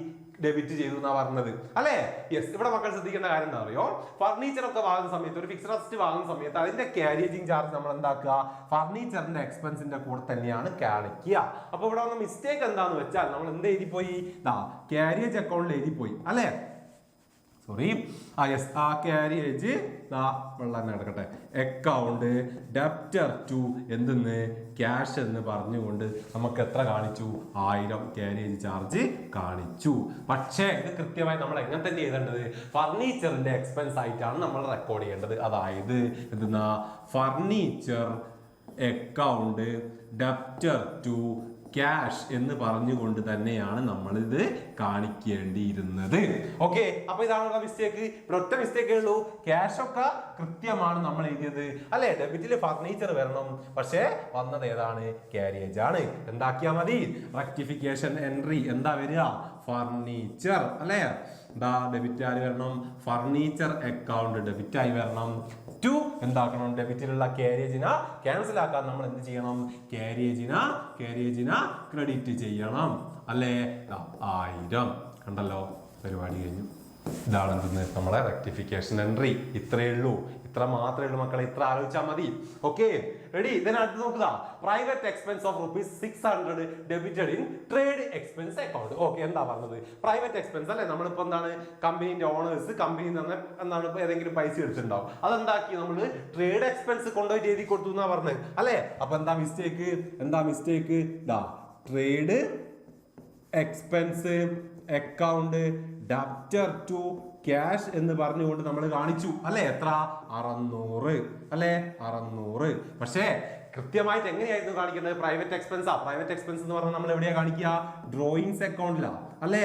ഡെബിറ്റ് ചെയ്തു എന്നാ പറഞ്ഞത് അല്ലെ. യെസ്, ഇവിടെ മക്കൾ ശ്രദ്ധിക്കേണ്ട കാര്യം എന്താ അറിയോ, ഫർണിച്ചർ ഒക്കെ വാങ്ങുന്ന സമയത്ത്, ഒരു ഫിക്സഡ് അസറ്റ് വാങ്ങുന്ന സമയത്ത് അതിന്റെ ക്യാരേജിങ് ചാർജ് നമ്മൾ എന്താക്കുക ഫർണിച്ചറിന്റെ എക്സ്പെൻസിന്റെ കൂടെ തന്നെയാണ് കാണിക്കുക. അപ്പൊ ഇവിടെ വന്ന മിസ്റ്റേക്ക് എന്താന്ന് വെച്ചാൽ നമ്മൾ എന്ത് എഴുതി പോയി, ക്യാരേജ് അക്കൗണ്ടിൽ എഴുതി പോയി അല്ലെ. സോറി, യെസ്, ആ ക്യാരേജ് വെള്ളം കിടക്കട്ടെ, അക്കൗണ്ട് ഡെപ്റ്റർ ടു എന്തെന്ന് ക്യാഷ് എന്ന് പറഞ്ഞുകൊണ്ട് നമുക്ക് എത്ര കാണിച്ചു, 1000 ക്യാരേജ് ചാർജ് കാണിച്ചു. പക്ഷേ ഇത് കൃത്യമായി നമ്മൾ എങ്ങനെ തന്നെ എഴുതേണ്ടത്, ഫർണിച്ചറിന്റെ എക്സ്പെൻസ് ആയിട്ടാണ് നമ്മൾ റെക്കോർഡ് ചെയ്യേണ്ടത്. അതായത് എന്തെന്നാ furniture account debtor to cash എന്ന് പറഞ്ഞുകൊണ്ട് തന്നെയാണ് നമ്മൾ ഇത് കാണിക്കേണ്ടിയിരുന്നത്. ഓക്കെ, അപ്പൊ ഇതാണ് മിസ്റ്റേക്ക്. ഇവിടെ ഒറ്റ മിസ്റ്റേക്കേ ഉള്ളൂ, ക്യാഷ് ഒക്കെ കൃത്യമാണ് നമ്മൾ എഴുതിയത് അല്ലെ. ഡെബിറ്റിൽ ഫർണിച്ചർ വരണം, പക്ഷേ വന്നത് ഏതാണ്, ക്യാരേജ് ആണ്. എന്താക്കിയാ മതി, റെക്ടിഫിക്കേഷൻ എൻട്രി എന്താ വരിക, ഫർണിച്ചർ അല്ലെ. ഡെബിറ്റ് ആയി വരണം, ഫർണിച്ചർ അക്കൗണ്ട് ഡെബിറ്റ് ആയി വരണം. ടു എന്താക്കണം, ഡെബിറ്റിലുള്ള ക്യാരേജിന ക്യാൻസൽ ആക്കാൻ നമ്മൾ എന്ത് ചെയ്യണം, ക്യാരേജിന ക്രെഡിറ്റ് ചെയ്യണം അല്ലേ. 1000 കണ്ടല്ലോ, പരിപാടി കഴിഞ്ഞു. ഇതാണ് എന്തെന്ന് നമ്മളെ റെക്ടിഫിക്കേഷൻ എൻട്രി. ഇത്രയേ ഉള്ളൂ, ഇത്ര മാത്രമേ ഉള്ളൂ മക്കളെ, ഇത്ര ആലോചിച്ചാൽ മതി. Okay, ready. ഇതിനടുത്ത് നോക്കുക, private expense of ₹600 debited in trade expense account. Okay, എന്താ പറഞ്ഞത്, പ്രൈവറ്റ് എക്സ്പെൻസ് അല്ലെ. നമ്മളിപ്പോ എന്താണ് കമ്പനീന്റെ ഓണേഴ്സ് കമ്പനിയിൽ നിന്ന് എന്താണ് ഏതെങ്കിലും പൈസ എടുത്തിട്ടുണ്ടാവും, അതെന്താക്കി നമ്മൾ ട്രേഡ് എക്സ്പെൻസ് കൊണ്ടുപോയി എഴുതി കൊടുത്തു എന്നാ പറഞ്ഞത് അല്ലെ. അപ്പൊ എന്താ mistake, trade expense account debtor to cash എന്ന് പറഞ്ഞുകൊണ്ട് നമ്മൾ കാണിച്ചു അല്ലെ. എത്ര, 600 അല്ലെ, 600. പക്ഷേ കൃത്യമായിട്ട് എങ്ങനെയായിരുന്നു കാണിക്കുന്നത്, പ്രൈവറ്റ് എക്സ്പെൻസ് എന്ന് പറഞ്ഞാൽ നമ്മൾ എവിടെയാ കാണിക്കുക, ഡ്രോയിങ്സ് അക്കൗണ്ടിലാ അല്ലെ.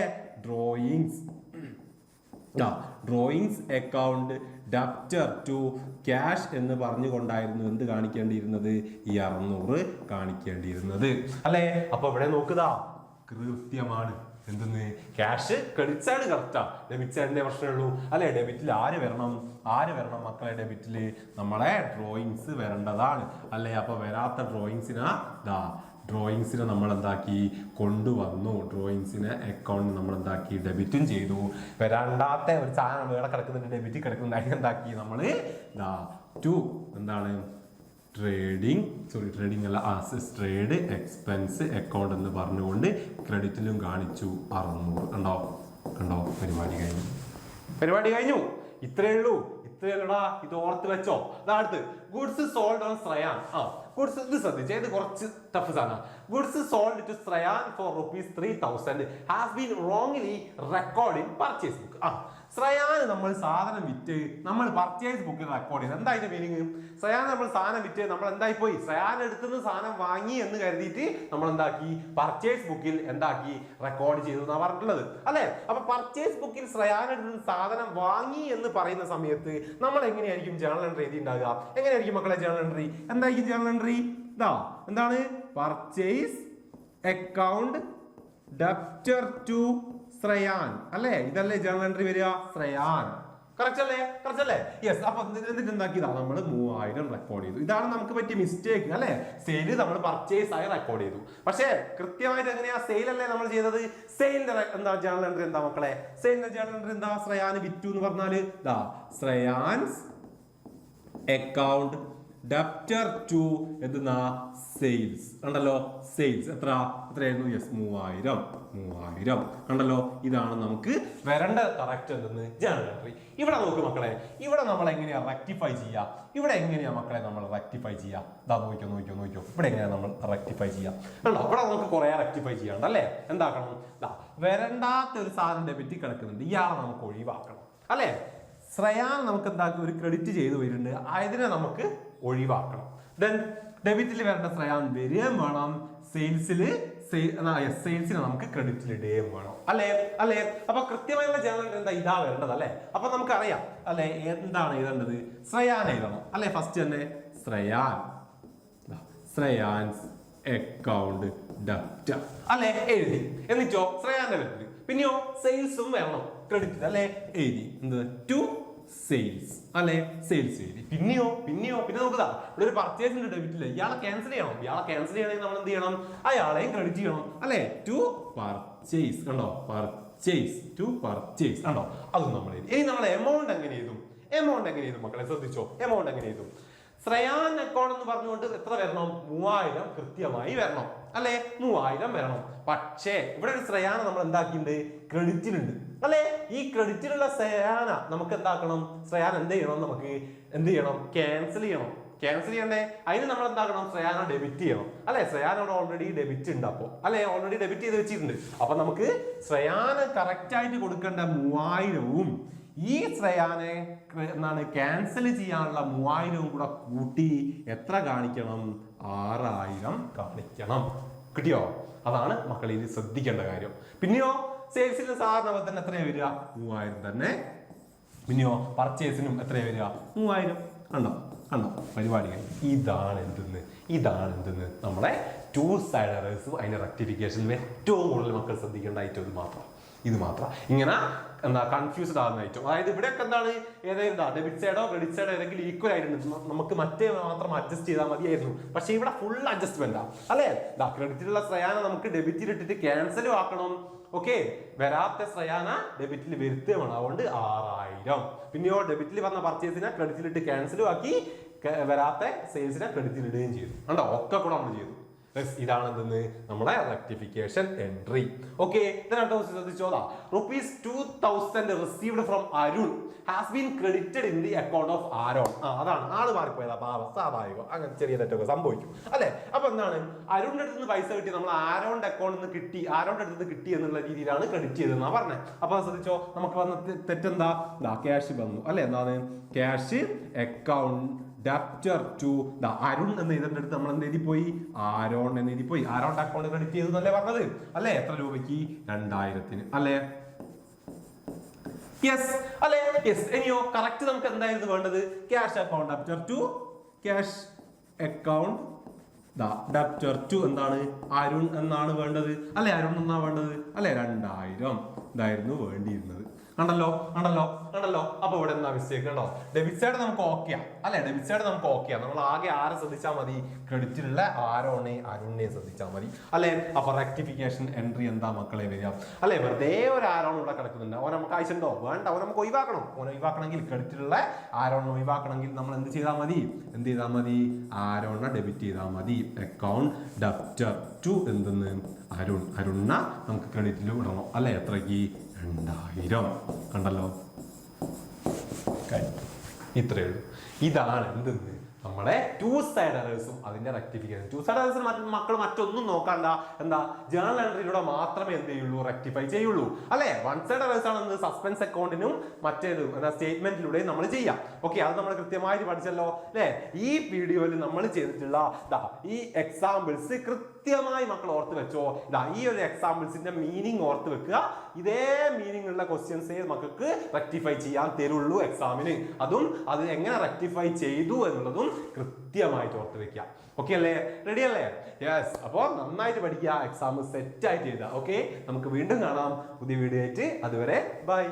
Drawings account debtor to cash എന്ന് പറഞ്ഞുകൊണ്ടായിരുന്നു എന്ത് കാണിക്കേണ്ടിയിരുന്നത്, ഈ 600 കാണിക്കേണ്ടിയിരുന്നത് അല്ലെ. അപ്പൊ ഇവിടെ നോക്കുക, കൃത്യമാണ്. എന്തെന്ന്, ക്യാഷ് ക്രെഡിറ്റ് സൈഡ് കറക്റ്റാ, ഡെബിറ്റ് സൈഡിന്റെ പ്രശ്നമേ ഉള്ളൂ അല്ലെ. ഡെബിറ്റിൽ ആര് വരണം മക്കളെ, ഡെബിറ്റിൽ നമ്മളെ ഡ്രോയിങ്സ് വരേണ്ടതാണ് അല്ലെ. അപ്പൊ വരാത്ത ഡ്രോയിങ്സിനെ നമ്മൾ എന്താക്കി കൊണ്ടുവന്നു, ഡ്രോയിങ്സിനെ അക്കൗണ്ട് നമ്മൾ എന്താക്കി ഡെബിറ്റും ചെയ്തു. വരാണ്ടാത്ത ഒരു സാധനം വേറെ കിടക്കുന്നുണ്ട്, ഡെബിറ്റ് കിടക്കുന്നുണ്ട്, അതിന് എന്താക്കി നമ്മൾ എന്താണ് ട്രേഡ് എക്സ്പെൻസ് അക്കൗണ്ട് എന്ന് പറഞ്ഞുകൊണ്ട് ക്രെഡിറ്റിലും കാണിച്ചു 600. കണ്ടോ, പരിപാടി കഴിഞ്ഞു. ഇത്രയേ ഉള്ളൂ. ഇത് ഓർത്ത് വെച്ചോ. അടുത്ത് goods sold on Shreyan. Goods ഇത് ശ്രദ്ധിച്ചേ, ഇത് കുറച്ച് ടഫ് സാധനം. Goods sold to Shreyan for ₹3000 has been wrongly record in purchase book. Shreyan നമ്മൾ സാധനം വിറ്റ് നമ്മൾ പർച്ചേസ് ബുക്കിൽ റെക്കോർഡ് ചെയ്ത്. എന്താ അതിന്റെ മീനിങ്, ശ്രയാൻ നമ്മൾ സാധനം വിറ്റ് നമ്മൾ എന്തായി പോയി, ശ്രയാൻ എടുത്തുനിന്ന് സാധനം വാങ്ങി എന്ന് കരുതിയിട്ട് നമ്മൾ എന്താക്കി പർച്ചേസ് ബുക്കിൽ എന്താക്കി റെക്കോർഡ് ചെയ്തു എന്നാണ് പറഞ്ഞിട്ടുള്ളത് അല്ലെ. അപ്പൊ പർച്ചേസ് ബുക്കിൽ ശ്രയാൻ എടുത്തുനിന്ന് സാധനം വാങ്ങി എന്ന് പറയുന്ന സമയത്ത് നമ്മൾ എങ്ങനെയായിരിക്കും ജേണൽ എൻട്രി എഴുതി ഉണ്ടാകുക, എങ്ങനെയായിരിക്കും മക്കളെ ജേണൽ എൻട്രി, എന്തായിരിക്കും ജേണൽ എൻട്രി, എന്താണ് പർച്ചേസ് അക്കൗണ്ട് ഡെപ്റ്റർ ടു ശ്രയാൻ അല്ലെ. ഇതല്ലേ ജേണൽ എൻട്രി വരിക, ശ്രയാൻ. കറക്റ്റ് അല്ലേ? യെസ്. അപ്പൊ എന്നിട്ട് എന്താക്കിയതാ, നമ്മൾ 3000 റെക്കോർഡ് ചെയ്തു. ഇതാണ് നമുക്ക് പറ്റിയ മിസ്റ്റേക്ക് അല്ലെ. സെയിൽ നമ്മൾ പർച്ചേസ് ആയി റെക്കോർഡ് ചെയ്തു. പക്ഷേ കൃത്യമായിട്ട് എങ്ങനെയാ, സെയിൽ അല്ലേ നമ്മൾ ചെയ്തത്. സെയിലിന്റെ എന്താ ജേണൽ എൻട്രി എന്താ മക്കളെ, സെയിലിന്റെ ജേണൽ എൻട്രി എന്താ, ശ്രയാൻ വിറ്റു എന്ന് പറഞ്ഞാല് ശ്രയാൻസ് അക്കൗണ്ട് ഡെപ്റ്റർ ടു എന്തെന്നാ സെയിൽസ്. കണ്ടല്ലോ, സെയിൽസ് എത്രയായിരുന്നു, യെസ് 3000 കണ്ടല്ലോ. ഇതാണ് നമുക്ക് വരേണ്ട കറക്റ്റ് എന്തെന്ന് ജേണൽ എൻട്രി. ഇവിടെ നോക്ക് മക്കളെ, ഇവിടെ നമ്മൾ എങ്ങനെയാ റെക്ടിഫൈ ചെയ്യുക, ഇവിടെ എങ്ങനെയാ മക്കളെ നമ്മൾ റെക്ടിഫൈ ചെയ്യുക, നോക്കിയോ ഇവിടെ എങ്ങനെയാ നമ്മൾ റെക്ടിഫൈ ചെയ്യുക. കണ്ടോ, ഇവിടെ നമുക്ക് കുറെ റെക്ടിഫൈ ചെയ്യാണ്ട് അല്ലേ. എന്താക്കണം, വരണ്ടാത്ത ഒരു സാധനം ഡെബിറ്റ് കിടക്കുന്നുണ്ട്, ഇയാളെ നമുക്ക് ഒഴിവാക്കണം അല്ലെ. ശ്രയാൻ നമുക്ക് എന്താക്കി ഒരു ക്രെഡിറ്റ് ചെയ്ത് വരുന്നുണ്ട്, അതിനെ നമുക്ക് ഒഴിവാക്കണം. ദെൻ ഡെബിറ്റിൽ വരേണ്ട ശ്രയാൻ വരികയും വേണം, സെയിൽസിൽ സെയിൽസിനെ നമുക്ക് ക്രെഡിറ്റിൽ ഇടുകയും വേണം അല്ലേ അല്ലേ. അപ്പൊ കൃത്യമായുള്ള ജേണൽ എൻട്രി എന്താ ഇതാ വരേണ്ടത് അല്ലെ. അപ്പൊ നമുക്കറിയാം അല്ലെ എന്താണ് എഴുതേണ്ടത്, ശ്രയാൻ എഴുതണം അല്ലെ. ഫസ്റ്റ് തന്നെ ശ്രയാൻസ് അക്കൗണ്ട് ഡെപ്റ്റർ അല്ലെ എഴുതി. എന്നിട്ടോ ശ്രയാന്റെ പേരിൽ പിന്നെയോ സെയിൽസും വേണം ക്രെഡിറ്റ് അല്ലെ എഴുതി. എന്ത് ടു സെയിൽസ് അല്ലെ സെയിൽസ് എഴുതി. പിന്നെ നോക്കുക ഇവിടെ ഒരു പർച്ചേസിന്റെ ഡെബിറ്റില്ല, ഇയാളെ ക്യാൻസൽ ചെയ്യണം. ഇയാളെ ക്യാൻസൽ ചെയ്യണമെങ്കിൽ നമ്മൾ എന്ത് ചെയ്യണം, അയാളെയും ക്രെഡിറ്റ് ചെയ്യണം അല്ലെ. ടു പർച്ചേസ് കണ്ടോ, പർച്ചേസ് ടു പർച്ചേസ് കണ്ടോ, അതും നമ്മൾ എഴുതി. ഇനി നമ്മൾ എമൗണ്ട് എങ്ങനെ എഴുതും മക്കളെ ശ്രദ്ധിച്ചോ. എമൗണ്ട് എങ്ങനെ എഴുതും, ശ്രയാൻ അക്കൗണ്ട് എന്ന് പറഞ്ഞുകൊണ്ട് എത്ര വരണം, 3000 കൃത്യമായി വരണം അല്ലെ, 3000 വരണം. പക്ഷേ ഇവിടെ ഒരു ശ്രയാന നമ്മൾ എന്താക്കിയിട്ടുണ്ട്, ക്രെഡിറ്റിലുണ്ട് അല്ലെ. ഈ ക്രെഡിറ്റിലുള്ള ശ്രയാന നമുക്ക് എന്താക്കണം, ശ്രയാൻ എന്ത് ചെയ്യണം, നമുക്ക് എന്ത് ചെയ്യണം, ക്യാൻസൽ ചെയ്യണ്ടേ. അതിന് നമ്മൾ എന്താക്കണം, ശ്രയാന ഡെബിറ്റ് ചെയ്യണം അല്ലെ. ശ്രയാനോട് ഓൾറെഡി ഡെബിറ്റ് ഉണ്ട് അപ്പോ അല്ലെ, ഓൾറെഡി ഡെബിറ്റ് ചെയ്ത് വെച്ചിട്ടുണ്ട്. അപ്പൊ നമുക്ക് ശ്രയാന കറക്റ്റ് ആയിട്ട് കൊടുക്കേണ്ട 3000-ഉം ഈ ശ്രയാനെ എന്താണ് ക്യാൻസൽ ചെയ്യാനുള്ള 3000-ഉം കൂടെ കൂട്ടി എത്ര കാണിക്കണം, 6000 കാണിക്കണം. കിട്ടിയോ? അതാണ് മക്കൾ ഇത് ശ്രദ്ധിക്കേണ്ട കാര്യം. പിന്നെയോ സെയിൽസിന് സാധാരണ തന്നെ എത്രയാ വരിക, 3000 തന്നെ. പിന്നെയോ പർച്ചേസിനും എത്രയാ വരിക, 3000. കണ്ടോ പരിപാടി. ഇതാണ് എന്തെന്ന് നമ്മളെ ടു സൈഡ് എറേഴ്സും അതിന്റെ റെക്ടിഫിക്കേഷനും ഏറ്റവും കൂടുതൽ മക്കൾ ശ്രദ്ധിക്കേണ്ട ഐറ്റം ഇത് മാത്രം ഇങ്ങനെ എന്താ കൺഫ്യൂസ്ഡ് ആകുന്ന ഐറ്റം. അതായത് ഇവിടെയൊക്കെ എന്താണ്, ഏതാ ഡെബിറ്റ് സൈഡോ ക്രെഡിറ്റ് സൈഡോ ഏതെങ്കിലും ഈക്വൽ ആയിട്ടുണ്ട്, നമുക്ക് മറ്റേ മാത്രം അഡ്ജസ്റ്റ് ചെയ്താൽ മതിയായിരുന്നു. പക്ഷെ ഇവിടെ ഫുൾ അഡ്ജസ്റ്റ്മെന്റാ അല്ലെ. ക്രെഡിറ്റിലുള്ള ശ്രയാന നമുക്ക് ഡെബിറ്റിൽ ഇട്ടിട്ട് ക്യാൻസലും ആക്കണം. ഓക്കെ, വരാത്ത ശ്രയാന ഡെബിറ്റിൽ വരുത്തുകയും വേണം. അതുകൊണ്ട് 6000. പിന്നെയോ ഡെബിറ്റിൽ വന്ന പർച്ചേസിനെ ക്രെഡിറ്റിലിട്ട് ക്യാൻസലും ആക്കി, വരാത്ത സെയിൽസിനെ ക്രെഡിറ്റിൽ ഇടുകയും ചെയ്തു. കണ്ടോ, ഒക്കെ കൂടെ നമ്മൾ ചെയ്തു. ഇതാണ് എന്തെന്ന് നമ്മുടെ റെക്ടിഫിക്കേഷൻ എൻട്രി. ഓക്കെ, ശ്രദ്ധിച്ചോളാം. ₹2000 received from Arun has been credited in the account of Aaron. അതാണ് ആള് മാറിപ്പോയതാ, സ്വാഭാവികം, അങ്ങനെ ചെറിയ തെറ്റൊക്കെ സംഭവിക്കും അല്ലെ. അപ്പൊ എന്താണ്, അരുണിന്റെ അടുത്ത് നിന്ന് പൈസ കിട്ടി, നമ്മൾ ആരോണിന്റെ അക്കൗണ്ടിൽ നിന്ന് കിട്ടി, ആരോണിന്റെ അടുത്ത് നിന്ന് കിട്ടി എന്നുള്ള രീതിയിലാണ് ക്രെഡിറ്റ് ചെയ്തതെന്നാ പറഞ്ഞത്. അപ്പൊ ശ്രദ്ധിച്ചോ, നമുക്ക് വന്ന തെറ്റെന്താ, ക്യാഷ് വന്നു അല്ലെ. എന്താണ്, cash account debtor to Arun എന്ന് ഇതിന്റെ അടുത്ത് നമ്മൾ എന്ത് എഴുതി പോയി, ആരോൺ എന്ന് എഴുതി പോയി. ആരോണിന്റെ അക്കൗണ്ട് ക്രെഡിറ്റ് ചെയ്തു എന്നല്ലേ പറഞ്ഞത് അല്ലെ. എത്ര രൂപയ്ക്ക്, 2000 അല്ലെ. യെസ് അല്ലെ, യെസ്. ഇനിയോ കറക്റ്റ് നമുക്ക് എന്തായിരുന്നു വേണ്ടത്, cash account debtor to cash account debtor to എന്താണ്, അരുൺ എന്നാണ് വേണ്ടത് അല്ലെ. അരുൺ എന്നാ വേണ്ടത് അല്ലെ. 2000 ഇതായിരുന്നു വേണ്ടിയിരുന്നത്. കണ്ടല്ലോ. അപ്പൊ ഇവിടെ എന്താ മിസ്റ്റേക്ക് കണ്ടോ, ഡെബിറ്റ് സൈഡ് നമുക്ക് ഓക്കെയാ അല്ലെ. ഡെബിറ്റ് സൈഡ് നമുക്ക് ഓക്കെയാ. നമ്മൾ ആകെ ആരെ ശ്രദ്ധിച്ചാൽ മതി, ക്രെഡിറ്റിലുള്ള അരുണിനെ ശ്രദ്ധിച്ചാൽ മതി അല്ലെ. അപ്പൊ റെക്ടിഫിക്കേഷൻ എൻട്രി എന്താ മക്കളെ വരിക അല്ലെ. വെറുതെ ഒരു ആരോൺ ഇവിടെ കിടക്കുന്നുണ്ട്, ഓൻ നമുക്ക് ആവശ്യമുണ്ടോ, വേണ്ട, ഓൻ നമുക്ക് ഒഴിവാക്കണമെങ്കിൽ ക്രെഡിറ്റിലുള്ള ആരോൺ ഒഴിവാക്കണമെങ്കിൽ നമ്മൾ എന്ത് ചെയ്താൽ മതി, ആരോണിനെ ഡെബിറ്റ് ചെയ്താൽ മതി. അക്കൗണ്ട് ഡെപ്റ്റർ ടു എന്തെന്ന്, അരുണിന നമുക്ക് ക്രെഡിറ്റിൽ വിടണം അല്ലെ. എത്രയ്ക്ക്, 2000. കണ്ടല്ലോ, ഇത്രയേ ഉള്ളൂ. ഇതാണ് എന്തെന്ന് നമ്മളെ ടു സൈഡ് എറേഴ്സും അതിന്റെ റെക്ടിഫിക്കേഷൻ. ടു സൈഡ് എറേഴ്സിന് മക്കൾ മറ്റൊന്നും നോക്കണ്ട, എന്താ ജേണൽ എൻട്രിയിലൂടെ മാത്രമേ എന്ത് ചെയ്യുള്ളൂ, റെക്ടിഫൈ ചെയ്യുള്ളൂ അല്ലെ. വൺ സൈഡ് എറേഴ്സ് ആണ് സസ്പെൻസ് അക്കൗണ്ടിനും മറ്റേതും എന്താ സ്റ്റേറ്റ്മെന്റിലൂടെയും നമ്മൾ ചെയ്യാം. ഓക്കെ, അത് നമ്മൾ കൃത്യമായിട്ട് പഠിച്ചല്ലോ അല്ലെ. ഈ വീഡിയോയിൽ നമ്മൾ ചെയ്തിട്ടുള്ള ഈ എക്സാമ്പിൾസ് കൃത്യമായി മക്കൾ ഓർത്ത് വെച്ചോ. ഈ ഒരു എക്സാമ്പിൾസിന്റെ മീനിങ് ഓർത്ത് വെക്കുക. ഇതേ മീനിങ് ഉള്ള ക്വസ്റ്റ്യൻസേ മക്കൾക്ക് റെക്ടിഫൈ ചെയ്യാൻ തരുള്ളൂ എക്സാമിന്. അതും അത് എങ്ങനെ റെക്ടിഫൈ ചെയ്തു എന്നുള്ളതും കൃത്യമായിട്ട് ഓർത്ത് വെക്കുക. ഓക്കെ അല്ലേ, റെഡി അല്ലേ? യെസ്. അപ്പോൾ നന്നായിട്ട് പഠിക്കുക, എക്സാം സെറ്റ് ആയിട്ട് എഴുതുക. ഓക്കെ, നമുക്ക് വീണ്ടും കാണാം പുതിയ വീഡിയോ ആയിട്ട്. അതുവരെ ബൈ.